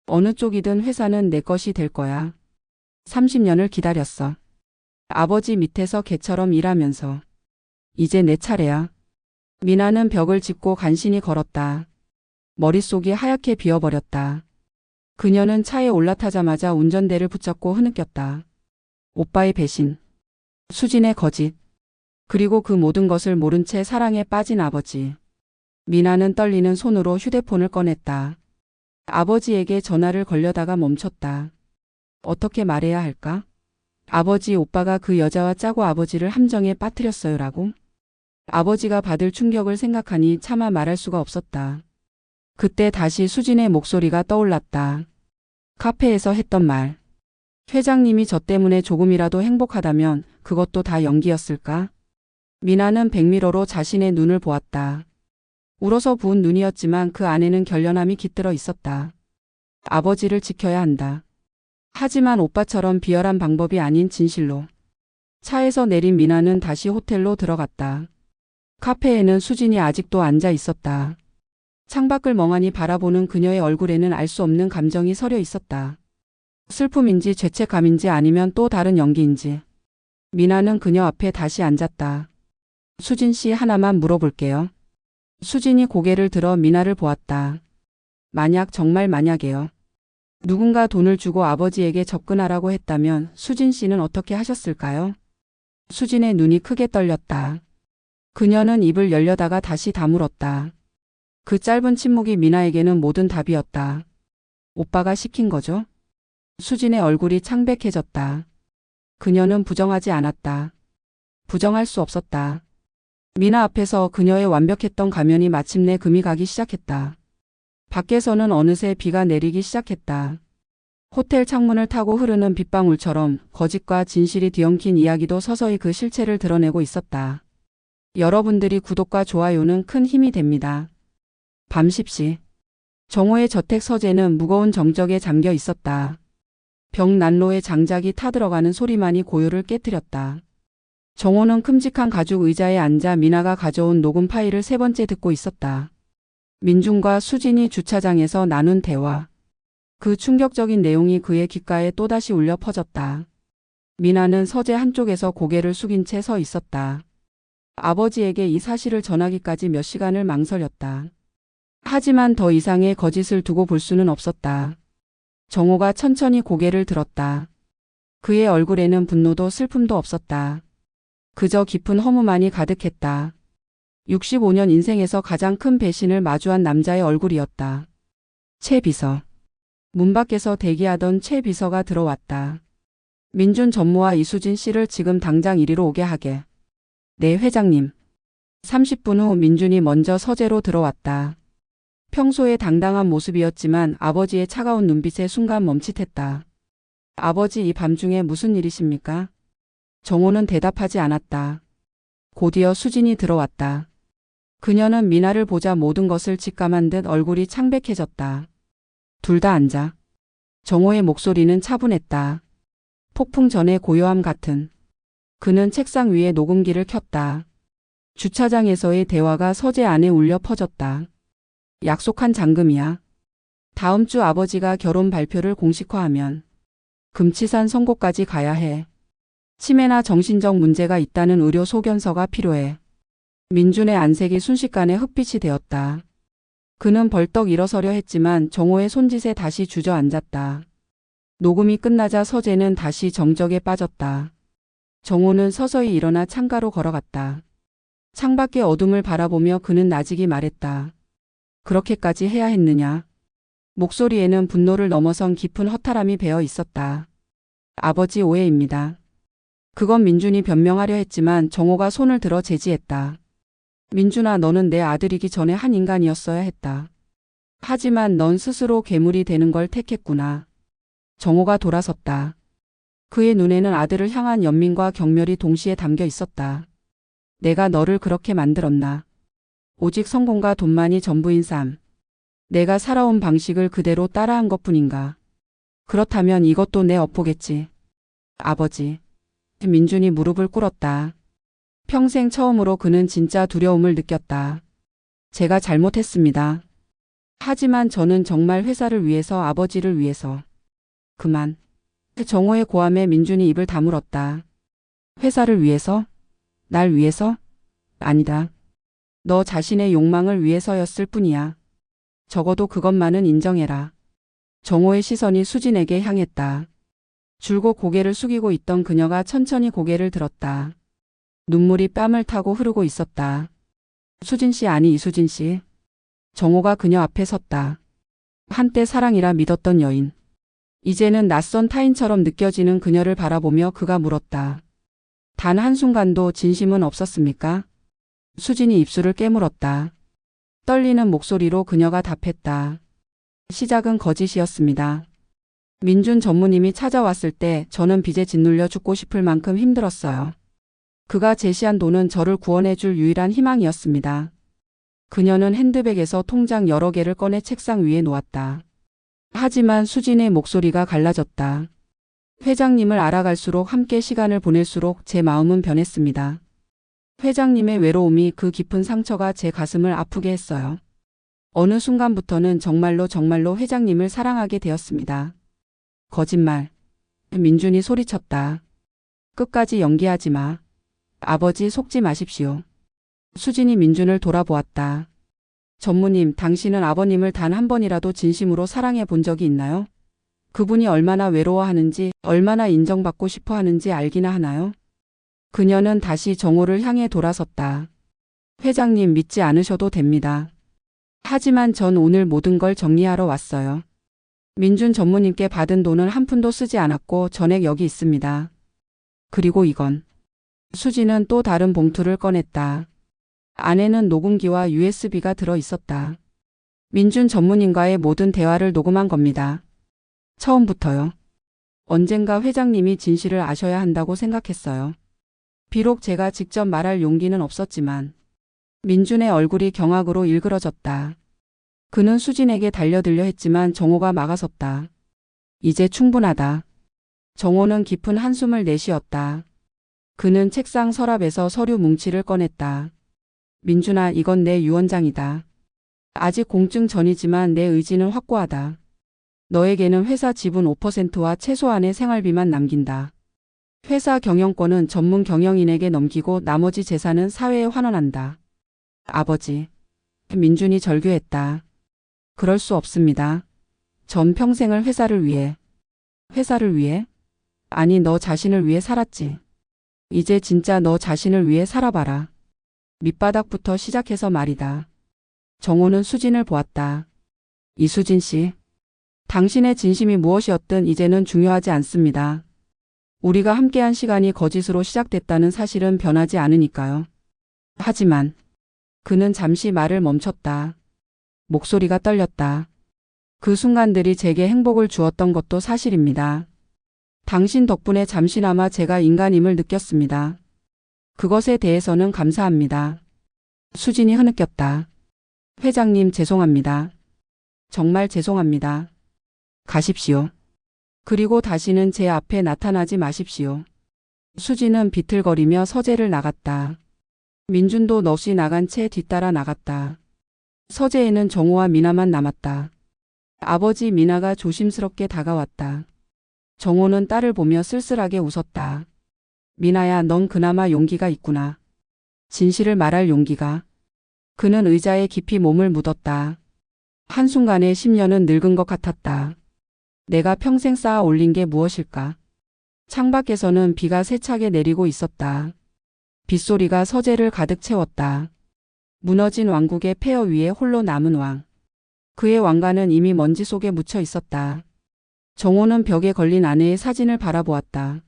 어느 쪽이든 회사는 내 것이 될 거야. 30년을 기다렸어. 아버지 밑에서 개처럼 일하면서. 이제 내 차례야. 미나는 벽을 짚고 간신히 걸었다. 머릿속이 하얗게 비어버렸다. 그녀는 차에 올라타자마자 운전대를 붙잡고 흐느꼈다. 오빠의 배신. 수진의 거짓. 그리고 그 모든 것을 모른 채 사랑에 빠진 아버지. 미나는 떨리는 손으로 휴대폰을 꺼냈다. 아버지에게 전화를 걸려다가 멈췄다. 어떻게 말해야 할까? 아버지, 오빠가 그 여자와 짜고 아버지를 함정에 빠뜨렸어요라고? 아버지가 받을 충격을 생각하니 차마 말할 수가 없었다. 그때 다시 수진의 목소리가 떠올랐다. 카페에서 했던 말. 회장님이 저 때문에 조금이라도 행복하다면 그것도 다 연기였을까? 미나는 백미러로 자신의 눈을 보았다. 울어서 부은 눈이었지만 그 안에는 결연함이 깃들어 있었다. 아버지를 지켜야 한다. 하지만 오빠처럼 비열한 방법이 아닌 진실로. 차에서 내린 미나는 다시 호텔로 들어갔다. 카페에는 수진이 아직도 앉아 있었다. 창밖을 멍하니 바라보는 그녀의 얼굴에는 알 수 없는 감정이 서려 있었다. 슬픔인지 죄책감인지 아니면 또 다른 연기인지. 미나는 그녀 앞에 다시 앉았다. 수진 씨 하나만 물어볼게요. 수진이 고개를 들어 미나를 보았다. 만약 정말 만약에요. 누군가 돈을 주고 아버지에게 접근하라고 했다면 수진 씨는 어떻게 하셨을까요? 수진의 눈이 크게 떨렸다. 그녀는 입을 열려다가 다시 다물었다. 그 짧은 침묵이 미나에게는 모든 답이었다. 오빠가 시킨 거죠? 수진의 얼굴이 창백해졌다. 그녀는 부정하지 않았다. 부정할 수 없었다. 미나 앞에서 그녀의 완벽했던 가면이 마침내 금이 가기 시작했다. 밖에서는 어느새 비가 내리기 시작했다. 호텔 창문을 타고 흐르는 빗방울처럼 거짓과 진실이 뒤엉킨 이야기도 서서히 그 실체를 드러내고 있었다. 여러분들이 구독과 좋아요는 큰 힘이 됩니다. 밤 10시. 정호의 저택 서재는 무거운 정적에 잠겨 있었다. 벽 난로에 장작이 타들어가는 소리만이 고요를 깨뜨렸다. 정호는 큼직한 가죽 의자에 앉아 미나가 가져온 녹음 파일을 세 번째 듣고 있었다. 민준과 수진이 주차장에서 나눈 대화. 그 충격적인 내용이 그의 귓가에 또다시 울려 퍼졌다. 미나는 서재 한쪽에서 고개를 숙인 채 서 있었다. 아버지에게 이 사실을 전하기까지 몇 시간을 망설였다. 하지만 더 이상의 거짓을 두고 볼 수는 없었다. 정호가 천천히 고개를 들었다. 그의 얼굴에는 분노도 슬픔도 없었다. 그저 깊은 허무만이 가득했다. 65년 인생에서 가장 큰 배신을 마주한 남자의 얼굴이었다. 최 비서. 문 밖에서 대기하던 최 비서가 들어왔다. 민준 전무와 이수진 씨를 지금 당장 이리로 오게 하게. 네, 회장님. 30분 후 민준이 먼저 서재로 들어왔다. 평소에 당당한 모습이었지만 아버지의 차가운 눈빛에 순간 멈칫했다. 아버지, 이 밤중에 무슨 일이십니까? 정호는 대답하지 않았다. 곧이어 수진이 들어왔다. 그녀는 미나를 보자 모든 것을 직감한 듯 얼굴이 창백해졌다. 둘 다 앉아. 정호의 목소리는 차분했다. 폭풍 전의 고요함 같은. 그는 책상 위에 녹음기를 켰다. 주차장에서의 대화가 서재 안에 울려 퍼졌다. 약속한 잔금이야. 다음 주 아버지가 결혼 발표를 공식화하면 금치산 선고까지 가야 해. 치매나 정신적 문제가 있다는 의료 소견서가 필요해. 민준의 안색이 순식간에 흑빛이 되었다. 그는 벌떡 일어서려 했지만 정호의 손짓에 다시 주저앉았다. 녹음이 끝나자 서재는 다시 정적에 빠졌다. 정호는 서서히 일어나 창가로 걸어갔다. 창밖의 어둠을 바라보며 그는 나직이 말했다. 그렇게까지 해야 했느냐? 목소리에는 분노를 넘어선 깊은 허탈함이 배어 있었다. 아버지, 오해입니다. 그건 민준이 변명하려 했지만 정호가 손을 들어 제지했다. 민준아, 너는 내 아들이기 전에 한 인간이었어야 했다. 하지만 넌 스스로 괴물이 되는 걸 택했구나. 정호가 돌아섰다. 그의 눈에는 아들을 향한 연민과 경멸이 동시에 담겨 있었다. 내가 너를 그렇게 만들었나? 오직 성공과 돈만이 전부인 삶. 내가 살아온 방식을 그대로 따라한 것뿐인가? 그렇다면 이것도 내 업보겠지. 아버지. 민준이 무릎을 꿇었다. 평생 처음으로 그는 진짜 두려움을 느꼈다. 제가 잘못했습니다. 하지만 저는 정말 회사를 위해서, 아버지를 위해서. 그만. 정호의 고함에 민준이 입을 다물었다. 회사를 위해서? 날 위해서? 아니다. 너 자신의 욕망을 위해서였을 뿐이야. 적어도 그것만은 인정해라. 정호의 시선이 수진에게 향했다. 줄곧 고개를 숙이고 있던 그녀가 천천히 고개를 들었다. 눈물이 뺨을 타고 흐르고 있었다. 수진 씨, 아니 이수진 씨. 정호가 그녀 앞에 섰다. 한때 사랑이라 믿었던 여인. 이제는 낯선 타인처럼 느껴지는 그녀를 바라보며 그가 물었다. 단 한순간도 진심은 없었습니까? 수진이 입술을 깨물었다. 떨리는 목소리로 그녀가 답했다. 시작은 거짓이었습니다. 민준 전무님이 찾아왔을 때 저는 빚에 짓눌려 죽고 싶을 만큼 힘들었어요. 그가 제시한 돈은 저를 구원해줄 유일한 희망이었습니다. 그녀는 핸드백에서 통장 여러 개를 꺼내 책상 위에 놓았다. 하지만 수진의 목소리가 갈라졌다. 회장님을 알아갈수록 함께 시간을 보낼수록 제 마음은 변했습니다. 회장님의 외로움이 그 깊은 상처가 제 가슴을 아프게 했어요. 어느 순간부터는 정말로 회장님을 사랑하게 되었습니다. 거짓말. 민준이 소리쳤다. 끝까지 연기하지 마. 아버지 속지 마십시오. 수진이 민준을 돌아보았다. 전무님, 당신은 아버님을 단 한 번이라도 진심으로 사랑해 본 적이 있나요? 그분이 얼마나 외로워하는지, 얼마나 인정받고 싶어 하는지 알기나 하나요? 그녀는 다시 정호를 향해 돌아섰다. 회장님, 믿지 않으셔도 됩니다. 하지만 전 오늘 모든 걸 정리하러 왔어요. 민준 전무님께 받은 돈은 한 푼도 쓰지 않았고 전액 여기 있습니다. 그리고 이건. 수지는 또 다른 봉투를 꺼냈다. 안에는 녹음기와 USB가 들어 있었다. 민준 전무님과의 모든 대화를 녹음한 겁니다. 처음부터요. 언젠가 회장님이 진실을 아셔야 한다고 생각했어요. 비록 제가 직접 말할 용기는 없었지만 민준의 얼굴이 경악으로 일그러졌다. 그는 수진에게 달려들려 했지만 정호가 막아섰다. 이제 충분하다. 정호는 깊은 한숨을 내쉬었다. 그는 책상 서랍에서 서류 뭉치를 꺼냈다. 민준아, 이건 내 유언장이다. 아직 공증 전이지만 내 의지는 확고하다. 너에게는 회사 지분 5%와 최소한의 생활비만 남긴다. 회사 경영권은 전문 경영인에게 넘기고 나머지 재산은 사회에 환원한다. 아버지. 민준이 절규했다. 그럴 수 없습니다. 전 평생을 회사를 위해. 회사를 위해? 아니, 너 자신을 위해 살았지. 이제 진짜 너 자신을 위해 살아봐라. 밑바닥부터 시작해서 말이다. 정호는 수진을 보았다. 이수진 씨. 당신의 진심이 무엇이었든 이제는 중요하지 않습니다. 우리가 함께한 시간이 거짓으로 시작됐다는 사실은 변하지 않으니까요. 하지만 그는 잠시 말을 멈췄다. 목소리가 떨렸다. 그 순간들이 제게 행복을 주었던 것도 사실입니다. 당신 덕분에 잠시나마 제가 인간임을 느꼈습니다. 그것에 대해서는 감사합니다. 수진이 흐느꼈다. 회장님, 죄송합니다. 정말 죄송합니다. 가십시오. 그리고 다시는 제 앞에 나타나지 마십시오. 수진은 비틀거리며 서재를 나갔다. 민준도 넋이 나간 채 뒤따라 나갔다. 서재에는 정호와 미나만 남았다. 아버지. 미나가 조심스럽게 다가왔다. 정호는 딸을 보며 쓸쓸하게 웃었다. 미나야, 넌 그나마 용기가 있구나. 진실을 말할 용기가. 그는 의자에 깊이 몸을 묻었다. 한순간에 10년은 늙은 것 같았다. 내가 평생 쌓아 올린 게 무엇일까? 창밖에서는 비가 세차게 내리고 있었다. 빗소리가 서재를 가득 채웠다. 무너진 왕국의 폐허 위에 홀로 남은 왕. 그의 왕관은 이미 먼지 속에 묻혀 있었다. 정호는 벽에 걸린 아내의 사진을 바라보았다.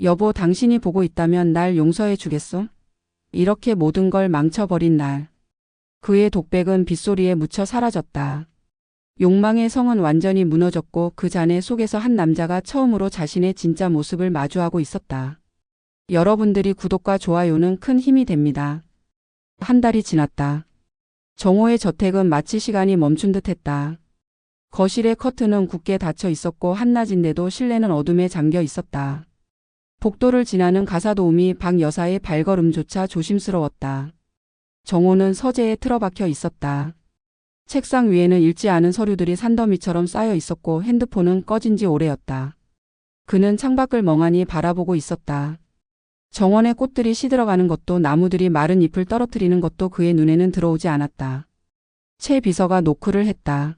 여보, 당신이 보고 있다면 날 용서해 주겠어? 이렇게 모든 걸 망쳐버린 날. 그의 독백은 빗소리에 묻혀 사라졌다. 욕망의 성은 완전히 무너졌고 그 잔해 속에서 한 남자가 처음으로 자신의 진짜 모습을 마주하고 있었다. 여러분들이 구독과 좋아요는 큰 힘이 됩니다. 한 달이 지났다. 정호의 저택은 마치 시간이 멈춘 듯 했다. 거실의 커튼은 굳게 닫혀 있었고 한낮인데도 실내는 어둠에 잠겨 있었다. 복도를 지나는 가사도우미 박 여사의 발걸음조차 조심스러웠다. 정호는 서재에 틀어박혀 있었다. 책상 위에는 읽지 않은 서류들이 산더미처럼 쌓여 있었고 핸드폰은 꺼진 지 오래였다. 그는 창밖을 멍하니 바라보고 있었다. 정원의 꽃들이 시들어가는 것도 나무들이 마른 잎을 떨어뜨리는 것도 그의 눈에는 들어오지 않았다. 최 비서가 노크를 했다.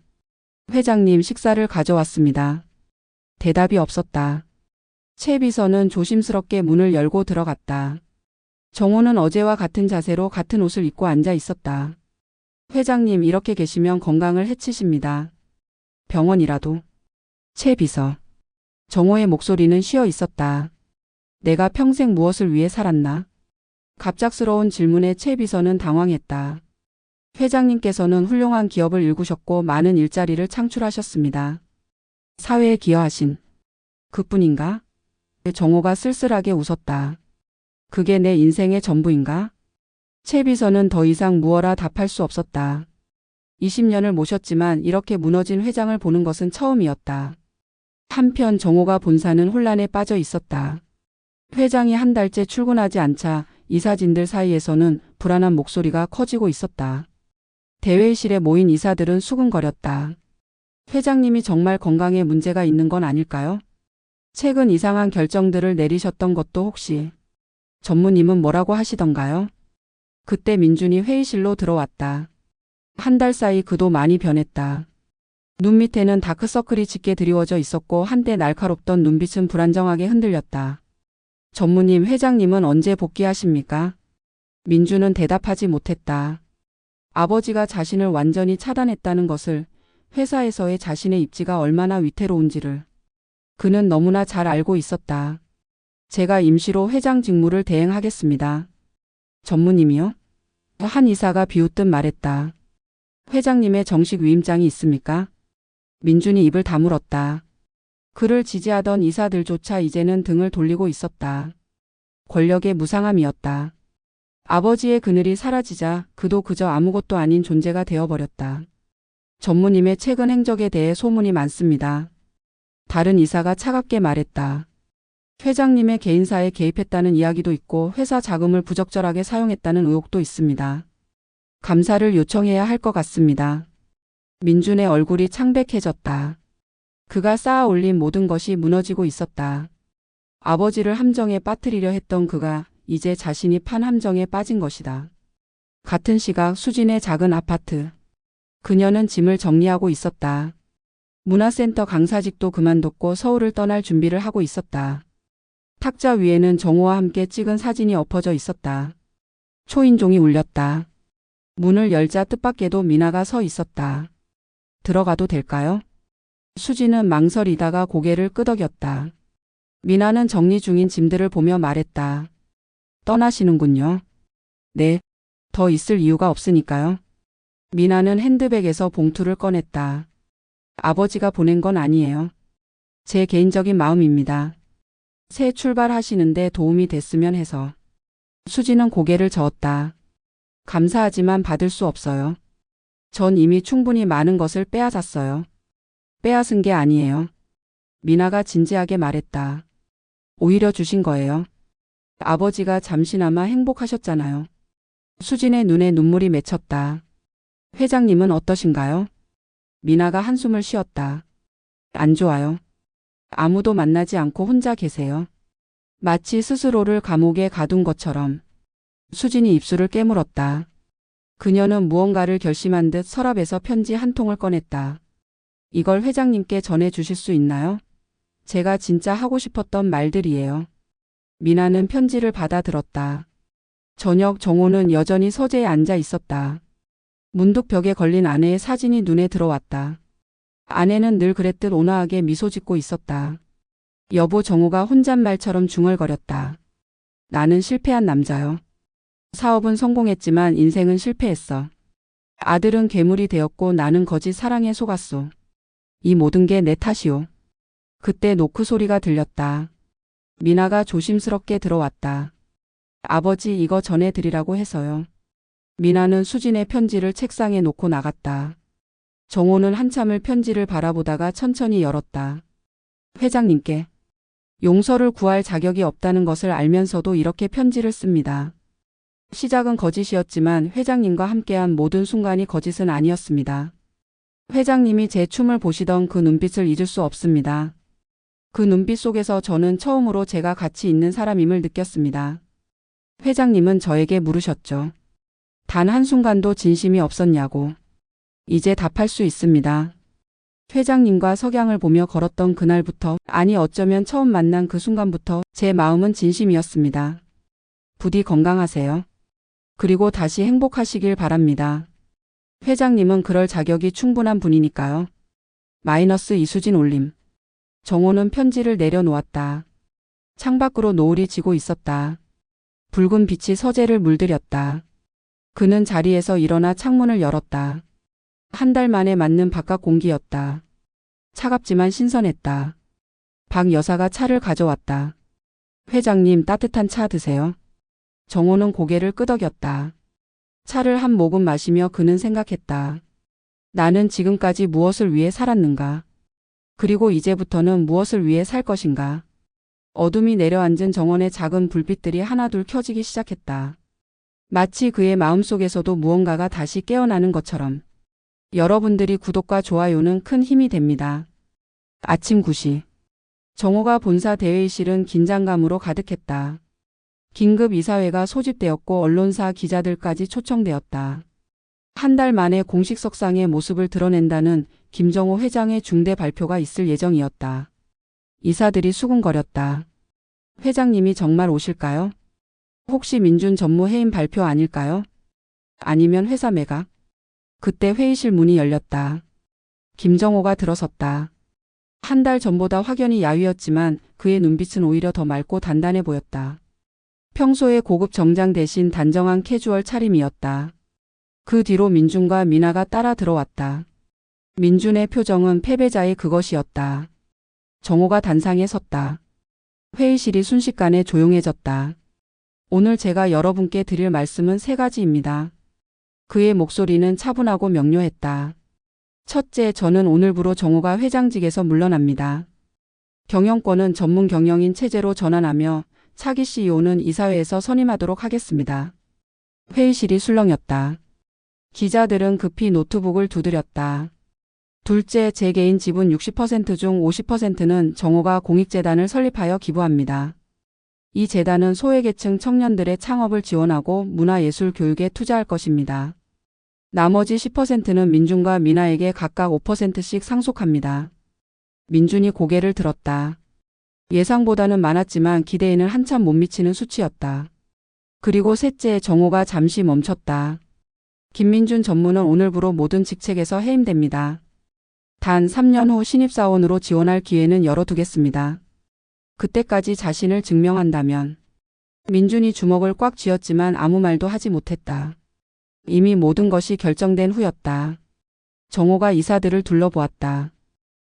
회장님, 식사를 가져왔습니다. 대답이 없었다. 최 비서는 조심스럽게 문을 열고 들어갔다. 정호는 어제와 같은 자세로 같은 옷을 입고 앉아 있었다. 회장님, 이렇게 계시면 건강을 해치십니다. 병원이라도. 최 비서. 정호의 목소리는 쉬어 있었다. 내가 평생 무엇을 위해 살았나? 갑작스러운 질문에 최 비서는 당황했다. 회장님께서는 훌륭한 기업을 일구셨고 많은 일자리를 창출하셨습니다. 사회에 기여하신 그뿐인가? 정호가 쓸쓸하게 웃었다. 그게 내 인생의 전부인가? 최 비서는 더 이상 무어라 답할 수 없었다. 20년을 모셨지만 이렇게 무너진 회장을 보는 것은 처음이었다. 한편 정호가 본사는 혼란에 빠져 있었다. 회장이 한 달째 출근하지 않자 이사진들 사이에서는 불안한 목소리가 커지고 있었다. 대회의실에 모인 이사들은 수근거렸다. 회장님이 정말 건강에 문제가 있는 건 아닐까요? 최근 이상한 결정들을 내리셨던 것도 혹시 전무님은 뭐라고 하시던가요? 그때 민준이 회의실로 들어왔다. 한 달 사이 그도 많이 변했다. 눈 밑에는 다크서클이 짙게 드리워져 있었고 한때 날카롭던 눈빛은 불안정하게 흔들렸다. 전무님, 회장님은 언제 복귀하십니까? 민준은 대답하지 못했다. 아버지가 자신을 완전히 차단했다는 것을, 회사에서의 자신의 입지가 얼마나 위태로운지를 그는 너무나 잘 알고 있었다. 제가 임시로 회장 직무를 대행하겠습니다. 전무님이요? 한 이사가 비웃듯 말했다. 회장님의 정식 위임장이 있습니까? 민준이 입을 다물었다. 그를 지지하던 이사들조차 이제는 등을 돌리고 있었다. 권력의 무상함이었다. 아버지의 그늘이 사라지자 그도 그저 아무것도 아닌 존재가 되어버렸다. 전무님의 최근 행적에 대해 소문이 많습니다. 다른 이사가 차갑게 말했다. 회장님의 개인사에 개입했다는 이야기도 있고 회사 자금을 부적절하게 사용했다는 의혹도 있습니다. 감사를 요청해야 할 것 같습니다. 민준의 얼굴이 창백해졌다. 그가 쌓아 올린 모든 것이 무너지고 있었다. 아버지를 함정에 빠뜨리려 했던 그가 이제 자신이 판 함정에 빠진 것이다. 같은 시각 수진의 작은 아파트. 그녀는 짐을 정리하고 있었다. 문화센터 강사직도 그만뒀고 서울을 떠날 준비를 하고 있었다. 탁자 위에는 정호와 함께 찍은 사진이 엎어져 있었다. 초인종이 울렸다. 문을 열자 뜻밖에도 미나가 서 있었다. 들어가도 될까요? 수진은 망설이다가 고개를 끄덕였다. 미나는 정리 중인 짐들을 보며 말했다. 떠나시는군요. 네, 더 있을 이유가 없으니까요. 미나는 핸드백에서 봉투를 꺼냈다. 아버지가 보낸 건 아니에요. 제 개인적인 마음입니다. 새 출발하시는데 도움이 됐으면 해서. 수진은 고개를 저었다. 감사하지만 받을 수 없어요. 전 이미 충분히 많은 것을 빼앗았어요. 빼앗은 게 아니에요. 미나가 진지하게 말했다. 오히려 주신 거예요. 아버지가 잠시나마 행복하셨잖아요. 수진의 눈에 눈물이 맺혔다. 회장님은 어떠신가요? 미나가 한숨을 쉬었다. 안 좋아요. 아무도 만나지 않고 혼자 계세요. 마치 스스로를 감옥에 가둔 것처럼. 수진이 입술을 깨물었다. 그녀는 무언가를 결심한 듯 서랍에서 편지 한 통을 꺼냈다. 이걸 회장님께 전해 주실 수 있나요? 제가 진짜 하고 싶었던 말들이에요. 미나는 편지를 받아들었다. 저녁 정호는 여전히 서재에 앉아 있었다. 문득 벽에 걸린 아내의 사진이 눈에 들어왔다. 아내는 늘 그랬듯 온화하게 미소 짓고 있었다. 여보, 정호가 혼잣말처럼 중얼거렸다. 나는 실패한 남자요. 사업은 성공했지만 인생은 실패했어. 아들은 괴물이 되었고 나는 거짓 사랑에 속았소. 이 모든 게 내 탓이오. 그때 노크 소리가 들렸다. 미나가 조심스럽게 들어왔다. 아버지, 이거 전해드리라고 해서요. 미나는 수진의 편지를 책상에 놓고 나갔다. 정호는 한참을 편지를 바라보다가 천천히 열었다. 회장님께 용서를 구할 자격이 없다는 것을 알면서도 이렇게 편지를 씁니다. 시작은 거짓이었지만 회장님과 함께한 모든 순간이 거짓은 아니었습니다. 회장님이 제 춤을 보시던 그 눈빛을 잊을 수 없습니다. 그 눈빛 속에서 저는 처음으로 제가 가치 있는 사람임을 느꼈습니다. 회장님은 저에게 물으셨죠. 단 한순간도 진심이 없었냐고. 이제 답할 수 있습니다. 회장님과 석양을 보며 걸었던 그날부터, 아니 어쩌면 처음 만난 그 순간부터 제 마음은 진심이었습니다. 부디 건강하세요. 그리고 다시 행복하시길 바랍니다. 회장님은 그럴 자격이 충분한 분이니까요. 마이너스 이수진 올림. 정호는 편지를 내려놓았다. 창밖으로 노을이 지고 있었다. 붉은 빛이 서재를 물들였다. 그는 자리에서 일어나 창문을 열었다. 한 달 만에 맞는 바깥 공기였다. 차갑지만 신선했다. 박 여사가 차를 가져왔다. 회장님, 따뜻한 차 드세요. 정호는 고개를 끄덕였다. 차를 한 모금 마시며 그는 생각했다. 나는 지금까지 무엇을 위해 살았는가? 그리고 이제부터는 무엇을 위해 살 것인가. 어둠이 내려앉은 정원의 작은 불빛들이 하나둘 켜지기 시작했다. 마치 그의 마음속에서도 무언가가 다시 깨어나는 것처럼. 여러분들이 구독과 좋아요는 큰 힘이 됩니다. 아침 9시. 정호가 본사 대회의실은 긴장감으로 가득했다. 긴급 이사회가 소집되었고 언론사 기자들까지 초청되었다. 한 달 만에 공식 석상의 모습을 드러낸다는 김정호 회장의 중대 발표가 있을 예정이었다. 이사들이 수군거렸다. 회장님이 정말 오실까요? 혹시 민준 전무 해임 발표 아닐까요? 아니면 회사 매각? 그때 회의실 문이 열렸다. 김정호가 들어섰다. 한 달 전보다 확연히 야위었지만 그의 눈빛은 오히려 더 맑고 단단해 보였다. 평소의 고급 정장 대신 단정한 캐주얼 차림이었다. 그 뒤로 민준과 미나가 따라 들어왔다. 민준의 표정은 패배자의 그것이었다. 정호가 단상에 섰다. 회의실이 순식간에 조용해졌다. 오늘 제가 여러분께 드릴 말씀은 3가지입니다. 그의 목소리는 차분하고 명료했다. 첫째, 저는 오늘부로 정호가 회장직에서 물러납니다. 경영권은 전문 경영인 체제로 전환하며 차기 CEO는 이사회에서 선임하도록 하겠습니다. 회의실이 술렁였다. 기자들은 급히 노트북을 두드렸다. 둘째, 제 개인 지분 60% 중 50%는 정호가 공익재단을 설립하여 기부합니다. 이 재단은 소외계층 청년들의 창업을 지원하고 문화예술 교육에 투자할 것입니다. 나머지 10%는 민준과 미나에게 각각 5%씩 상속합니다. 민준이 고개를 들었다. 예상보다는 많았지만 기대에는 한참 못 미치는 수치였다. 그리고 셋째, 정호가 잠시 멈췄다. 김민준 전무는 오늘부로 모든 직책에서 해임됩니다. 단 3년 후 신입사원으로 지원할 기회는 열어두겠습니다. 그때까지 자신을 증명한다면. 민준이 주먹을 꽉 쥐었지만 아무 말도 하지 못했다. 이미 모든 것이 결정된 후였다. 정호가 이사들을 둘러보았다.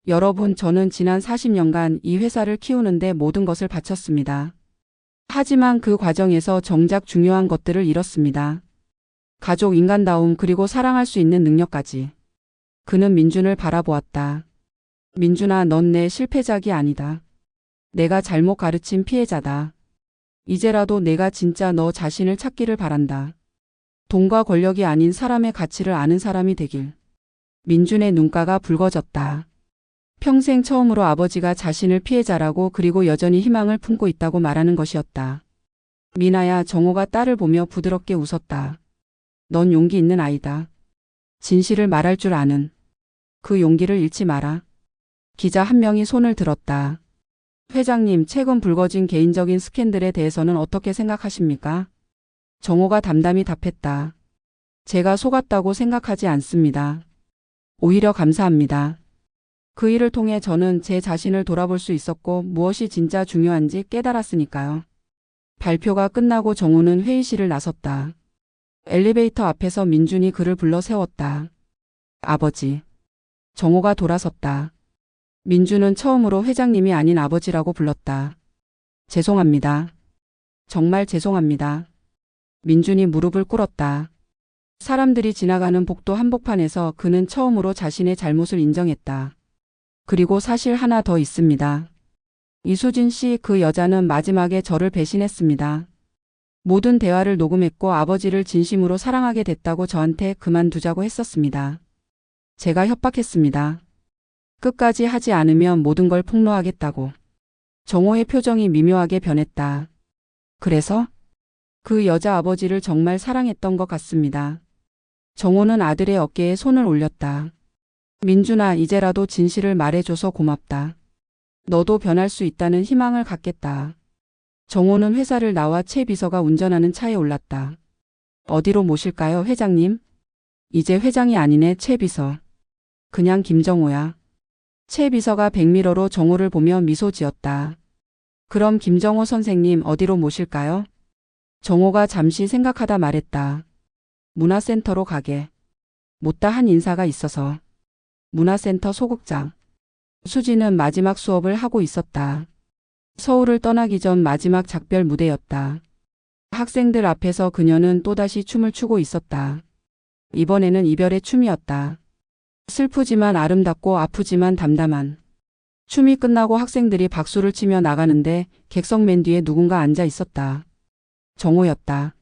여러분, 저는 지난 40년간 이 회사를 키우는데 모든 것을 바쳤습니다. 하지만 그 과정에서 정작 중요한 것들을 잃었습니다. 가족 인간다움 그리고 사랑할 수 있는 능력까지. 그는 민준을 바라보았다. 민준아, 넌 내 실패작이 아니다. 내가 잘못 가르친 피해자다. 이제라도 내가 진짜 너 자신을 찾기를 바란다. 돈과 권력이 아닌 사람의 가치를 아는 사람이 되길. 민준의 눈가가 붉어졌다. 평생 처음으로 아버지가 자신을 피해자라고 그리고 여전히 희망을 품고 있다고 말하는 것이었다. 미나야, 정호가 딸을 보며 부드럽게 웃었다. 넌 용기 있는 아이다. 진실을 말할 줄 아는. 그 용기를 잃지 마라. 기자 한 명이 손을 들었다. 회장님, 최근 불거진 개인적인 스캔들에 대해서는 어떻게 생각하십니까? 정호가 담담히 답했다. 제가 속았다고 생각하지 않습니다. 오히려 감사합니다. 그 일을 통해 저는 제 자신을 돌아볼 수 있었고 무엇이 진짜 중요한지 깨달았으니까요. 발표가 끝나고 정호는 회의실을 나섰다. 엘리베이터 앞에서 민준이 그를 불러 세웠다. 아버지. 정호가 돌아섰다. 민준은 처음으로 회장님이 아닌 아버지라고 불렀다. 죄송합니다. 정말 죄송합니다. 민준이 무릎을 꿇었다. 사람들이 지나가는 복도 한복판에서 그는 처음으로 자신의 잘못을 인정했다. 그리고 사실 하나 더 있습니다. 이수진 씨, 그 여자는 마지막에 저를 배신했습니다. 모든 대화를 녹음했고 아버지를 진심으로 사랑하게 됐다고 저한테 그만두자고 했었습니다. 제가 협박했습니다. 끝까지 하지 않으면 모든 걸 폭로하겠다고. 정호의 표정이 미묘하게 변했다. 그래서? 그 여자 아버지를 정말 사랑했던 것 같습니다. 정호는 아들의 어깨에 손을 올렸다. 민준아, 이제라도 진실을 말해줘서 고맙다. 너도 변할 수 있다는 희망을 갖겠다. 정호는 회사를 나와 최 비서가 운전하는 차에 올랐다. 어디로 모실까요, 회장님? 이제 회장이 아니네, 최 비서. 그냥 김정호야. 최 비서가 백미러로 정호를 보며 미소 지었다. 그럼 김정호 선생님 어디로 모실까요? 정호가 잠시 생각하다 말했다. 문화센터로 가게. 못다한 인사가 있어서. 문화센터 소극장. 수지는 마지막 수업을 하고 있었다. 서울을 떠나기 전 마지막 작별 무대였다. 학생들 앞에서 그녀는 또다시 춤을 추고 있었다. 이번에는 이별의 춤이었다. 슬프지만 아름답고 아프지만 담담한. 춤이 끝나고 학생들이 박수를 치며 나가는데 객석 맨 뒤에 누군가 앉아 있었다. 정호였다.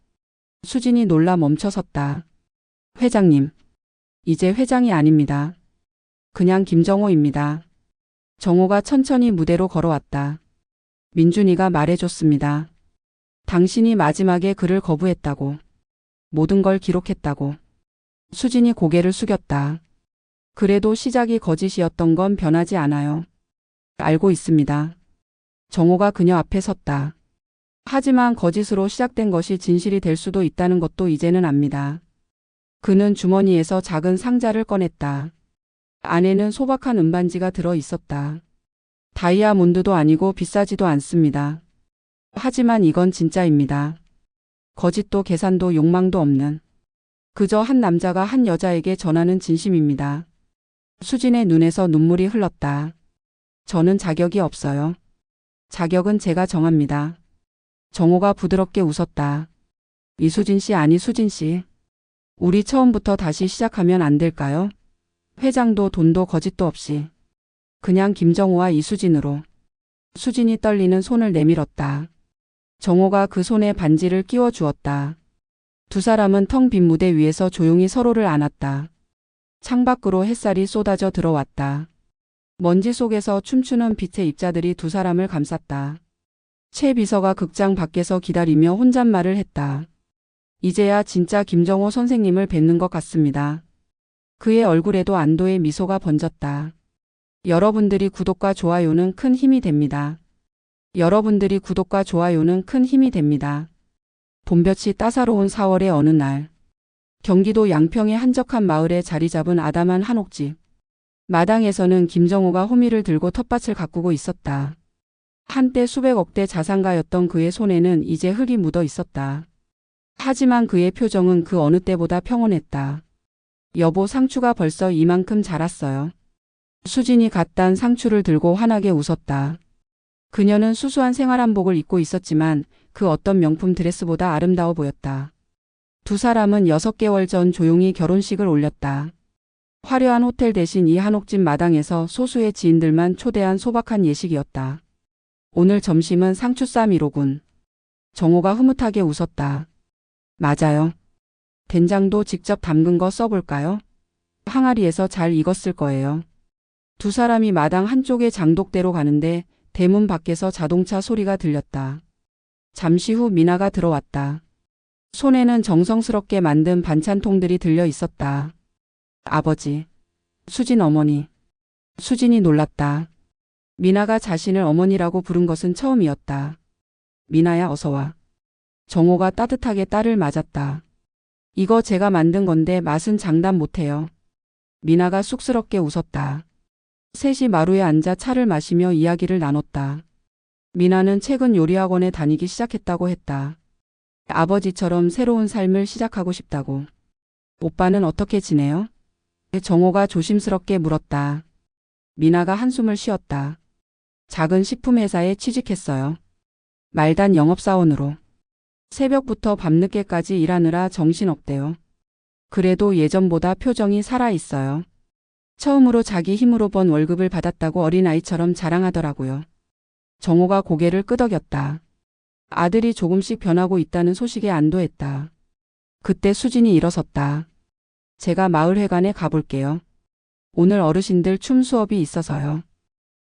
수진이 놀라 멈춰섰다. 회장님. 이제 회장이 아닙니다. 그냥 김정호입니다. 정호가 천천히 무대로 걸어왔다. 민준이가 말해줬습니다. 당신이 마지막에 그를 거부했다고. 모든 걸 기록했다고. 수진이 고개를 숙였다. 그래도 시작이 거짓이었던 건 변하지 않아요. 알고 있습니다. 정호가 그녀 앞에 섰다. 하지만 거짓으로 시작된 것이 진실이 될 수도 있다는 것도 이제는 압니다. 그는 주머니에서 작은 상자를 꺼냈다. 안에는 소박한 은반지가 들어 있었다. 다이아몬드도 아니고 비싸지도 않습니다. 하지만 이건 진짜입니다. 거짓도 계산도 욕망도 없는. 그저 한 남자가 한 여자에게 전하는 진심입니다. 수진의 눈에서 눈물이 흘렀다. 저는 자격이 없어요. 자격은 제가 정합니다. 정호가 부드럽게 웃었다. 이수진 씨 아니 수진 씨. 우리 처음부터 다시 시작하면 안 될까요? 회장도 돈도 거짓도 없이. 그냥 김정호와 이수진으로. 수진이 떨리는 손을 내밀었다. 정호가 그 손에 반지를 끼워 주었다. 두 사람은 텅 빈 무대 위에서 조용히 서로를 안았다. 창밖으로 햇살이 쏟아져 들어왔다. 먼지 속에서 춤추는 빛의 입자들이 두 사람을 감쌌다. 최 비서가 극장 밖에서 기다리며 혼잣말을 했다. 이제야 진짜 김정호 선생님을 뵙는 것 같습니다. 그의 얼굴에도 안도의 미소가 번졌다. 여러분들이 구독과 좋아요는 큰 힘이 됩니다. 여러분들이 구독과 좋아요는 큰 힘이 됩니다. 봄볕이 따사로운 4월의 어느 날. 경기도 양평의 한적한 마을에 자리 잡은 아담한 한옥집. 마당에서는 김정호가 호미를 들고 텃밭을 가꾸고 있었다. 한때 수백억대 자산가였던 그의 손에는 이제 흙이 묻어 있었다. 하지만 그의 표정은 그 어느 때보다 평온했다. 여보 상추가 벌써 이만큼 자랐어요. 수진이 갓 딴 상추를 들고 환하게 웃었다. 그녀는 수수한 생활한복을 입고 있었지만 그 어떤 명품 드레스보다 아름다워 보였다. 두 사람은 6개월 전 조용히 결혼식을 올렸다. 화려한 호텔 대신 이 한옥집 마당에서 소수의 지인들만 초대한 소박한 예식이었다. 오늘 점심은 상추쌈이로군. 정호가 흐뭇하게 웃었다. 맞아요. 된장도 직접 담근 거 써볼까요? 항아리에서 잘 익었을 거예요. 두 사람이 마당 한쪽의 장독대로 가는데 대문 밖에서 자동차 소리가 들렸다. 잠시 후 미나가 들어왔다. 손에는 정성스럽게 만든 반찬통들이 들려 있었다. 아버지. 수진 어머니. 수진이 놀랐다. 미나가 자신을 어머니라고 부른 것은 처음이었다. 미나야 어서 와. 정호가 따뜻하게 딸을 맞았다. 이거 제가 만든 건데 맛은 장담 못해요. 미나가 쑥스럽게 웃었다. 셋이 마루에 앉아 차를 마시며 이야기를 나눴다. 미나는 최근 요리학원에 다니기 시작했다고 했다. 아버지처럼 새로운 삶을 시작하고 싶다고. 오빠는 어떻게 지내요? 정호가 조심스럽게 물었다. 미나가 한숨을 쉬었다. 작은 식품회사에 취직했어요. 말단 영업사원으로. 새벽부터 밤늦게까지 일하느라 정신없대요. 그래도 예전보다 표정이 살아있어요. 처음으로 자기 힘으로 번 월급을 받았다고 어린아이처럼 자랑하더라고요. 정호가 고개를 끄덕였다. 아들이 조금씩 변하고 있다는 소식에 안도했다. 그때 수진이 일어섰다. 제가 마을회관에 가볼게요. 오늘 어르신들 춤 수업이 있어서요.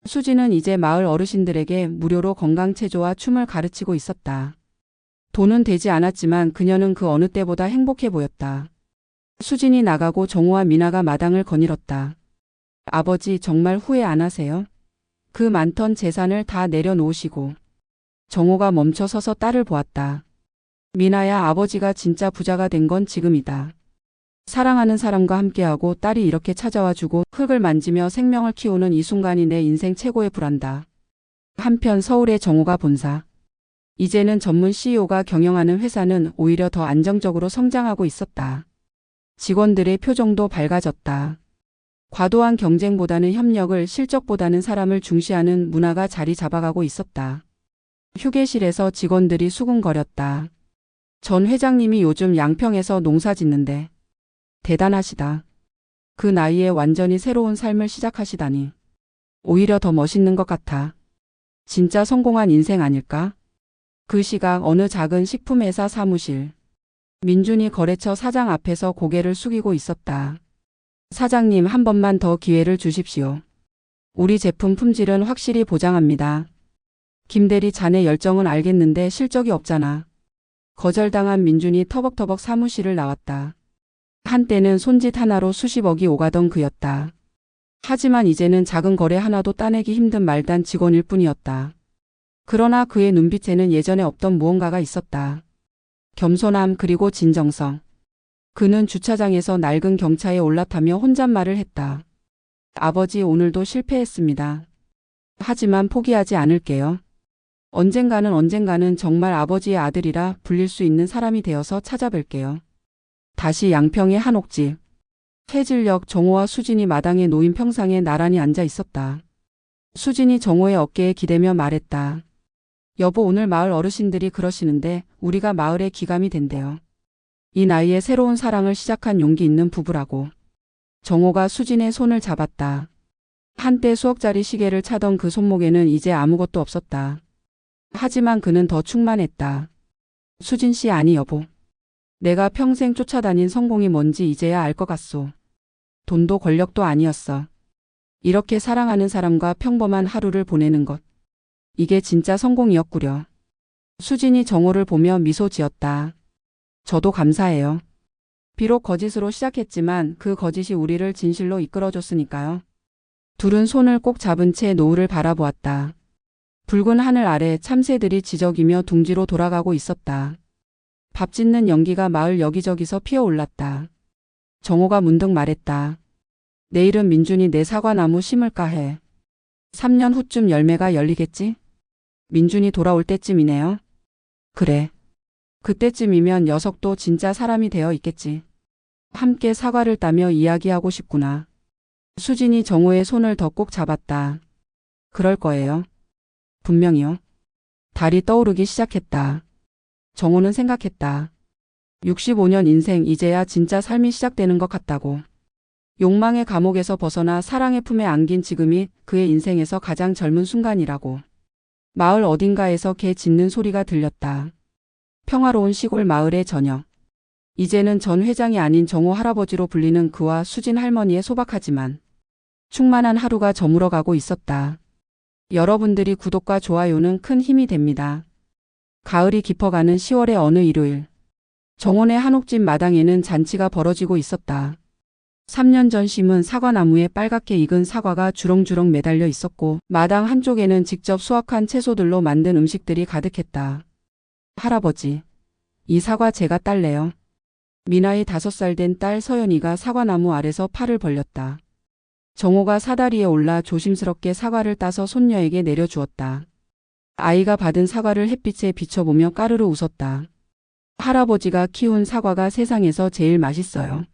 수진은 이제 마을 어르신들에게 무료로 건강체조와 춤을 가르치고 있었다. 돈은 되지 않았지만 그녀는 그 어느 때보다 행복해 보였다. 수진이 나가고 정호와 미나가 마당을 거닐었다. 아버지 정말 후회 안 하세요? 그 많던 재산을 다 내려놓으시고. 정호가 멈춰 서서 딸을 보았다. 미나야 아버지가 진짜 부자가 된 건 지금이다. 사랑하는 사람과 함께하고 딸이 이렇게 찾아와주고 흙을 만지며 생명을 키우는 이 순간이 내 인생 최고의 불안다. 한편 서울의 정호가 본사. 이제는 전문 CEO가 경영하는 회사는 오히려 더 안정적으로 성장하고 있었다. 직원들의 표정도 밝아졌다. 과도한 경쟁보다는 협력을, 실적보다는 사람을 중시하는 문화가 자리 잡아가고 있었다. 휴게실에서 직원들이 수군거렸다. 전 회장님이 요즘 양평에서 농사 짓는데. 대단하시다. 그 나이에 완전히 새로운 삶을 시작하시다니. 오히려 더 멋있는 것 같아. 진짜 성공한 인생 아닐까? 그 시각 어느 작은 식품회사 사무실. 민준이 거래처 사장 앞에서 고개를 숙이고 있었다. 사장님, 한 번만 더 기회를 주십시오. 우리 제품 품질은 확실히 보장합니다. 김대리, 자네 열정은 알겠는데 실적이 없잖아. 거절당한 민준이 터벅터벅 사무실을 나왔다. 한때는 손짓 하나로 수십억이 오가던 그였다. 하지만 이제는 작은 거래 하나도 따내기 힘든 말단 직원일 뿐이었다. 그러나 그의 눈빛에는 예전에 없던 무언가가 있었다. 겸손함, 그리고 진정성. 그는 주차장에서 낡은 경차에 올라타며 혼잣말을 했다. 아버지, 오늘도 실패했습니다. 하지만 포기하지 않을게요. 언젠가는 정말 아버지의 아들이라 불릴 수 있는 사람이 되어서 찾아뵐게요. 다시 양평의 한옥집. 해질녘 정호와 수진이 마당에 놓인 평상에 나란히 앉아 있었다. 수진이 정호의 어깨에 기대며 말했다. 여보, 오늘 마을 어르신들이 그러시는데 우리가 마을의 기감이 된대요. 이 나이에 새로운 사랑을 시작한 용기 있는 부부라고. 정호가 수진의 손을 잡았다. 한때 수억짜리 시계를 차던 그 손목에는 이제 아무것도 없었다. 하지만 그는 더 충만했다. 수진 씨, 아니 여보. 내가 평생 쫓아다닌 성공이 뭔지 이제야 알 것 같소. 돈도 권력도 아니었어. 이렇게 사랑하는 사람과 평범한 하루를 보내는 것. 이게 진짜 성공이었구려. 수진이 정호를 보며 미소 지었다. 저도 감사해요. 비록 거짓으로 시작했지만 그 거짓이 우리를 진실로 이끌어줬으니까요. 둘은 손을 꼭 잡은 채 노을을 바라보았다. 붉은 하늘 아래 참새들이 지저귀며 둥지로 돌아가고 있었다. 밥 짓는 연기가 마을 여기저기서 피어올랐다. 정호가 문득 말했다. 내일은 민준이 내 사과나무 심을까 해. 3년 후쯤 열매가 열리겠지? 민준이 돌아올 때쯤이네요. 그래. 그때쯤이면 녀석도 진짜 사람이 되어 있겠지. 함께 사과를 따며 이야기하고 싶구나. 수진이 정호의 손을 더 꼭 잡았다. 그럴 거예요. 분명히요. 달이 떠오르기 시작했다. 정호는 생각했다. 65년 인생, 이제야 진짜 삶이 시작되는 것 같다고. 욕망의 감옥에서 벗어나 사랑의 품에 안긴 지금이 그의 인생에서 가장 젊은 순간이라고. 마을 어딘가에서 개 짖는 소리가 들렸다. 평화로운 시골 마을의 저녁. 이제는 전 회장이 아닌 정호 할아버지로 불리는 그와 수진 할머니의 소박하지만 충만한 하루가 저물어가고 있었다. 여러분들이 구독과 좋아요는 큰 힘이 됩니다. 가을이 깊어가는 10월의 어느 일요일. 정원의 한옥집 마당에는 잔치가 벌어지고 있었다. 3년 전 심은 사과나무에 빨갛게 익은 사과가 주렁주렁 매달려 있었고 마당 한쪽에는 직접 수확한 채소들로 만든 음식들이 가득했다. 할아버지, 이 사과 제가 딸래요. 미나이 5살 된 딸 서연이가 사과나무 아래서 팔을 벌렸다. 정호가 사다리에 올라 조심스럽게 사과를 따서 손녀에게 내려주었다. 아이가 받은 사과를 햇빛에 비춰보며 까르르 웃었다. 할아버지가 키운 사과가 세상에서 제일 맛있어요.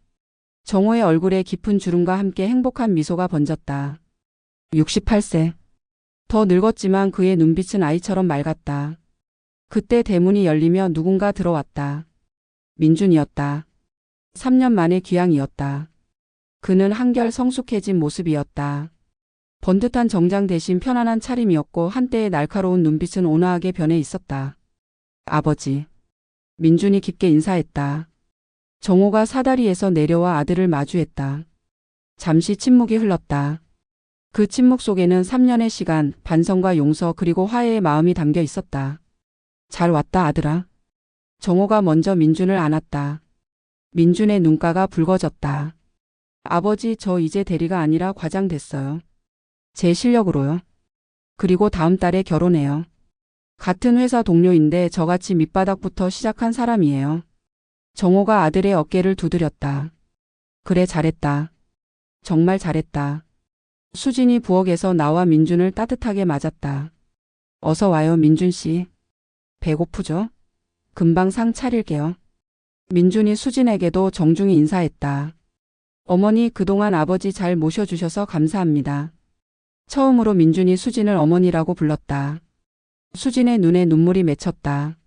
정호의 얼굴에 깊은 주름과 함께 행복한 미소가 번졌다. 68세. 더 늙었지만 그의 눈빛은 아이처럼 맑았다. 그때 대문이 열리며 누군가 들어왔다. 민준이었다. 3년 만의 귀향이었다. 그는 한결 성숙해진 모습이었다. 번듯한 정장 대신 편안한 차림이었고 한때의 날카로운 눈빛은 온화하게 변해 있었다. 아버지. 민준이 깊게 인사했다. 정호가 사다리에서 내려와 아들을 마주했다. 잠시 침묵이 흘렀다. 그 침묵 속에는 3년의 시간, 반성과 용서 그리고 화해의 마음이 담겨 있었다. 잘 왔다 아들아. 정호가 먼저 민준을 안았다. 민준의 눈가가 붉어졌다. 아버지, 저 이제 대리가 아니라 과장 됐어요. 제 실력으로요. 그리고 다음 달에 결혼해요. 같은 회사 동료인데 저같이 밑바닥부터 시작한 사람이에요. 정호가 아들의 어깨를 두드렸다. 그래, 잘했다. 정말 잘했다. 수진이 부엌에서 나와 민준을 따뜻하게 맞았다. 어서 와요, 민준 씨. 배고프죠? 금방 상 차릴게요. 민준이 수진에게도 정중히 인사했다. 어머니, 그동안 아버지 잘 모셔주셔서 감사합니다. 처음으로 민준이 수진을 어머니라고 불렀다. 수진의 눈에 눈물이 맺혔다.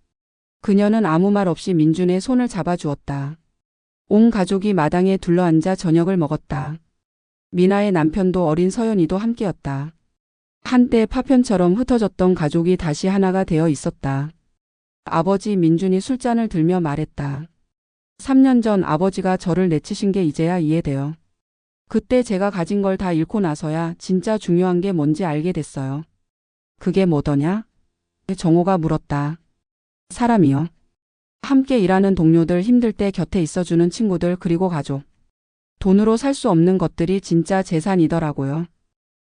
그녀는 아무 말 없이 민준의 손을 잡아주었다. 온 가족이 마당에 둘러앉아 저녁을 먹었다. 미나의 남편도 어린 서연이도 함께였다. 한때 파편처럼 흩어졌던 가족이 다시 하나가 되어 있었다. 아버지 민준이 술잔을 들며 말했다. 3년 전 아버지가 저를 내치신 게 이제야 이해돼요. 그때 제가 가진 걸 다 잃고 나서야 진짜 중요한 게 뭔지 알게 됐어요. 그게 뭐더냐? 정호가 물었다. 사람이요. 함께 일하는 동료들, 힘들 때 곁에 있어주는 친구들, 그리고 가족. 돈으로 살 수 없는 것들이 진짜 재산이더라고요.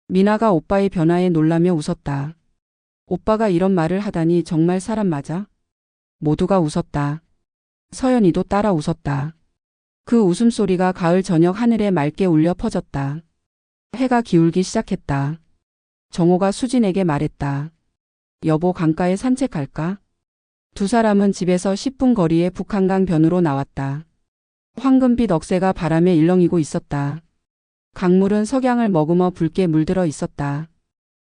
미나가 오빠의 변화에 놀라며 웃었다. 오빠가 이런 말을 하다니 정말 사람 맞아? 모두가 웃었다. 서연이도 따라 웃었다. 그 웃음소리가 가을 저녁 하늘에 맑게 울려 퍼졌다. 해가 기울기 시작했다. 정호가 수진에게 말했다. 여보, 강가에 산책할까? 두 사람은 집에서 10분 거리의 북한강 변으로 나왔다. 황금빛 억새가 바람에 일렁이고 있었다. 강물은 석양을 머금어 붉게 물들어 있었다.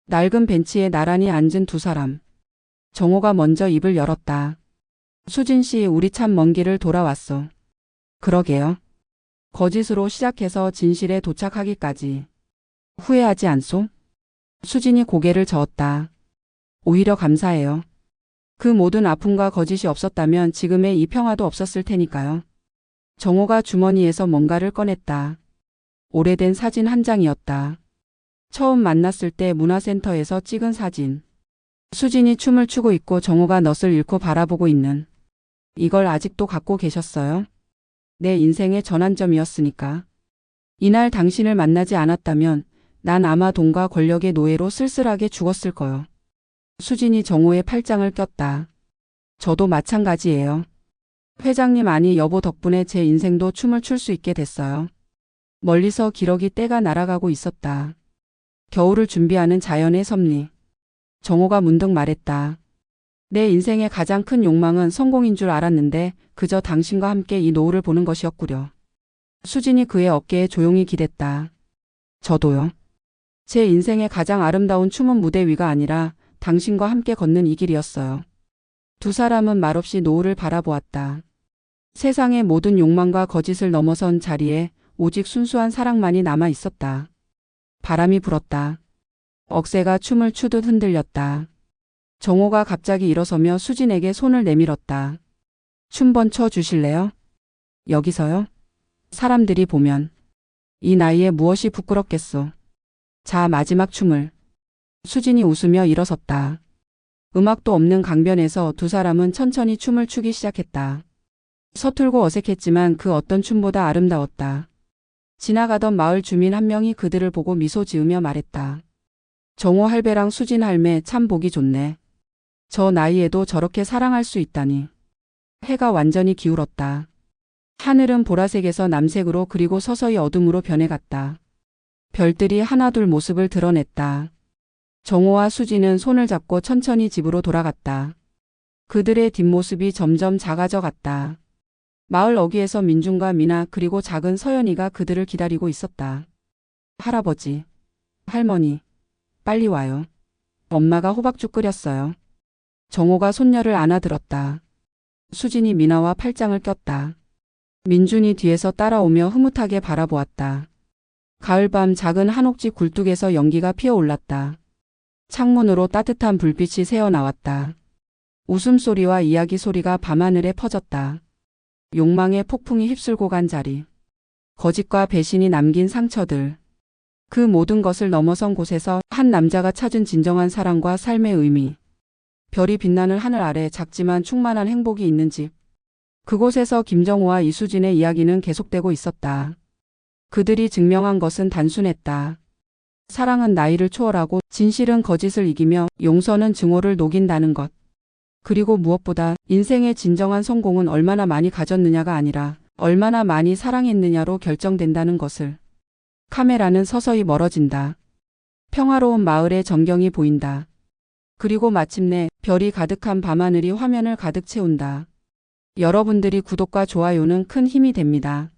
낡은 벤치에 나란히 앉은 두 사람. 정호가 먼저 입을 열었다. 수진 씨, 우리 참 먼 길을 돌아왔어. 그러게요. 거짓으로 시작해서 진실에 도착하기까지. 후회하지 않소? 수진이 고개를 저었다. 오히려 감사해요. 그 모든 아픔과 거짓이 없었다면 지금의 이 평화도 없었을 테니까요. 정호가 주머니에서 뭔가를 꺼냈다. 오래된 사진 한 장이었다. 처음 만났을 때 문화센터에서 찍은 사진. 수진이 춤을 추고 있고 정호가 넛을 잃고 바라보고 있는. 이걸 아직도 갖고 계셨어요? 내 인생의 전환점이었으니까. 이날 당신을 만나지 않았다면 난 아마 돈과 권력의 노예로 쓸쓸하게 죽었을 거요. 수진이 정호의 팔짱을 꼈다. 저도 마찬가지예요. 회장님, 아니 여보 덕분에 제 인생도 춤을 출 수 있게 됐어요. 멀리서 기러기 떼가 날아가고 있었다. 겨울을 준비하는 자연의 섭리. 정호가 문득 말했다. 내 인생의 가장 큰 욕망은 성공인 줄 알았는데 그저 당신과 함께 이 노을을 보는 것이었구려. 수진이 그의 어깨에 조용히 기댔다. 저도요. 제 인생의 가장 아름다운 춤은 무대 위가 아니라 당신과 함께 걷는 이 길이었어요. 두 사람은 말없이 노을을 바라보았다. 세상의 모든 욕망과 거짓을 넘어선 자리에 오직 순수한 사랑만이 남아 있었다. 바람이 불었다. 억새가 춤을 추듯 흔들렸다. 정호가 갑자기 일어서며 수진에게 손을 내밀었다. 춤번 춰 주실래요? 여기서요? 사람들이 보면. 이 나이에 무엇이 부끄럽겠소. 자, 마지막 춤을. 수진이 웃으며 일어섰다. 음악도 없는 강변에서 두 사람은 천천히 춤을 추기 시작했다. 서툴고 어색했지만 그 어떤 춤보다 아름다웠다. 지나가던 마을 주민 한 명이 그들을 보고 미소 지으며 말했다. 정호 할배랑 수진 할매 참 보기 좋네. 저 나이에도 저렇게 사랑할 수 있다니. 해가 완전히 기울었다. 하늘은 보라색에서 남색으로 그리고 서서히 어둠으로 변해갔다. 별들이 하나둘 모습을 드러냈다. 정호와 수진은 손을 잡고 천천히 집으로 돌아갔다. 그들의 뒷모습이 점점 작아져 갔다. 마을 어귀에서 민준과 미나 그리고 작은 서연이가 그들을 기다리고 있었다. 할아버지, 할머니, 빨리 와요. 엄마가 호박죽 끓였어요. 정호가 손녀를 안아들었다. 수진이 미나와 팔짱을 꼈다. 민준이 뒤에서 따라오며 흐뭇하게 바라보았다. 가을밤 작은 한옥집 굴뚝에서 연기가 피어올랐다. 창문으로 따뜻한 불빛이 새어나왔다. 웃음소리와 이야기 소리가 밤하늘에 퍼졌다. 욕망의 폭풍이 휩쓸고 간 자리. 거짓과 배신이 남긴 상처들. 그 모든 것을 넘어선 곳에서 한 남자가 찾은 진정한 사랑과 삶의 의미. 별이 빛나는 하늘 아래 작지만 충만한 행복이 있는 집. 그곳에서 김정호와 이수진의 이야기는 계속되고 있었다. 그들이 증명한 것은 단순했다. 사랑은 나이를 초월하고 진실은 거짓을 이기며 용서는 증오를 녹인다는 것. 그리고 무엇보다 인생의 진정한 성공은 얼마나 많이 가졌느냐가 아니라 얼마나 많이 사랑했느냐로 결정된다는 것을. 카메라는 서서히 멀어진다. 평화로운 마을의 전경이 보인다. 그리고 마침내 별이 가득한 밤하늘이 화면을 가득 채운다. 여러분들이 구독과 좋아요는 큰 힘이 됩니다.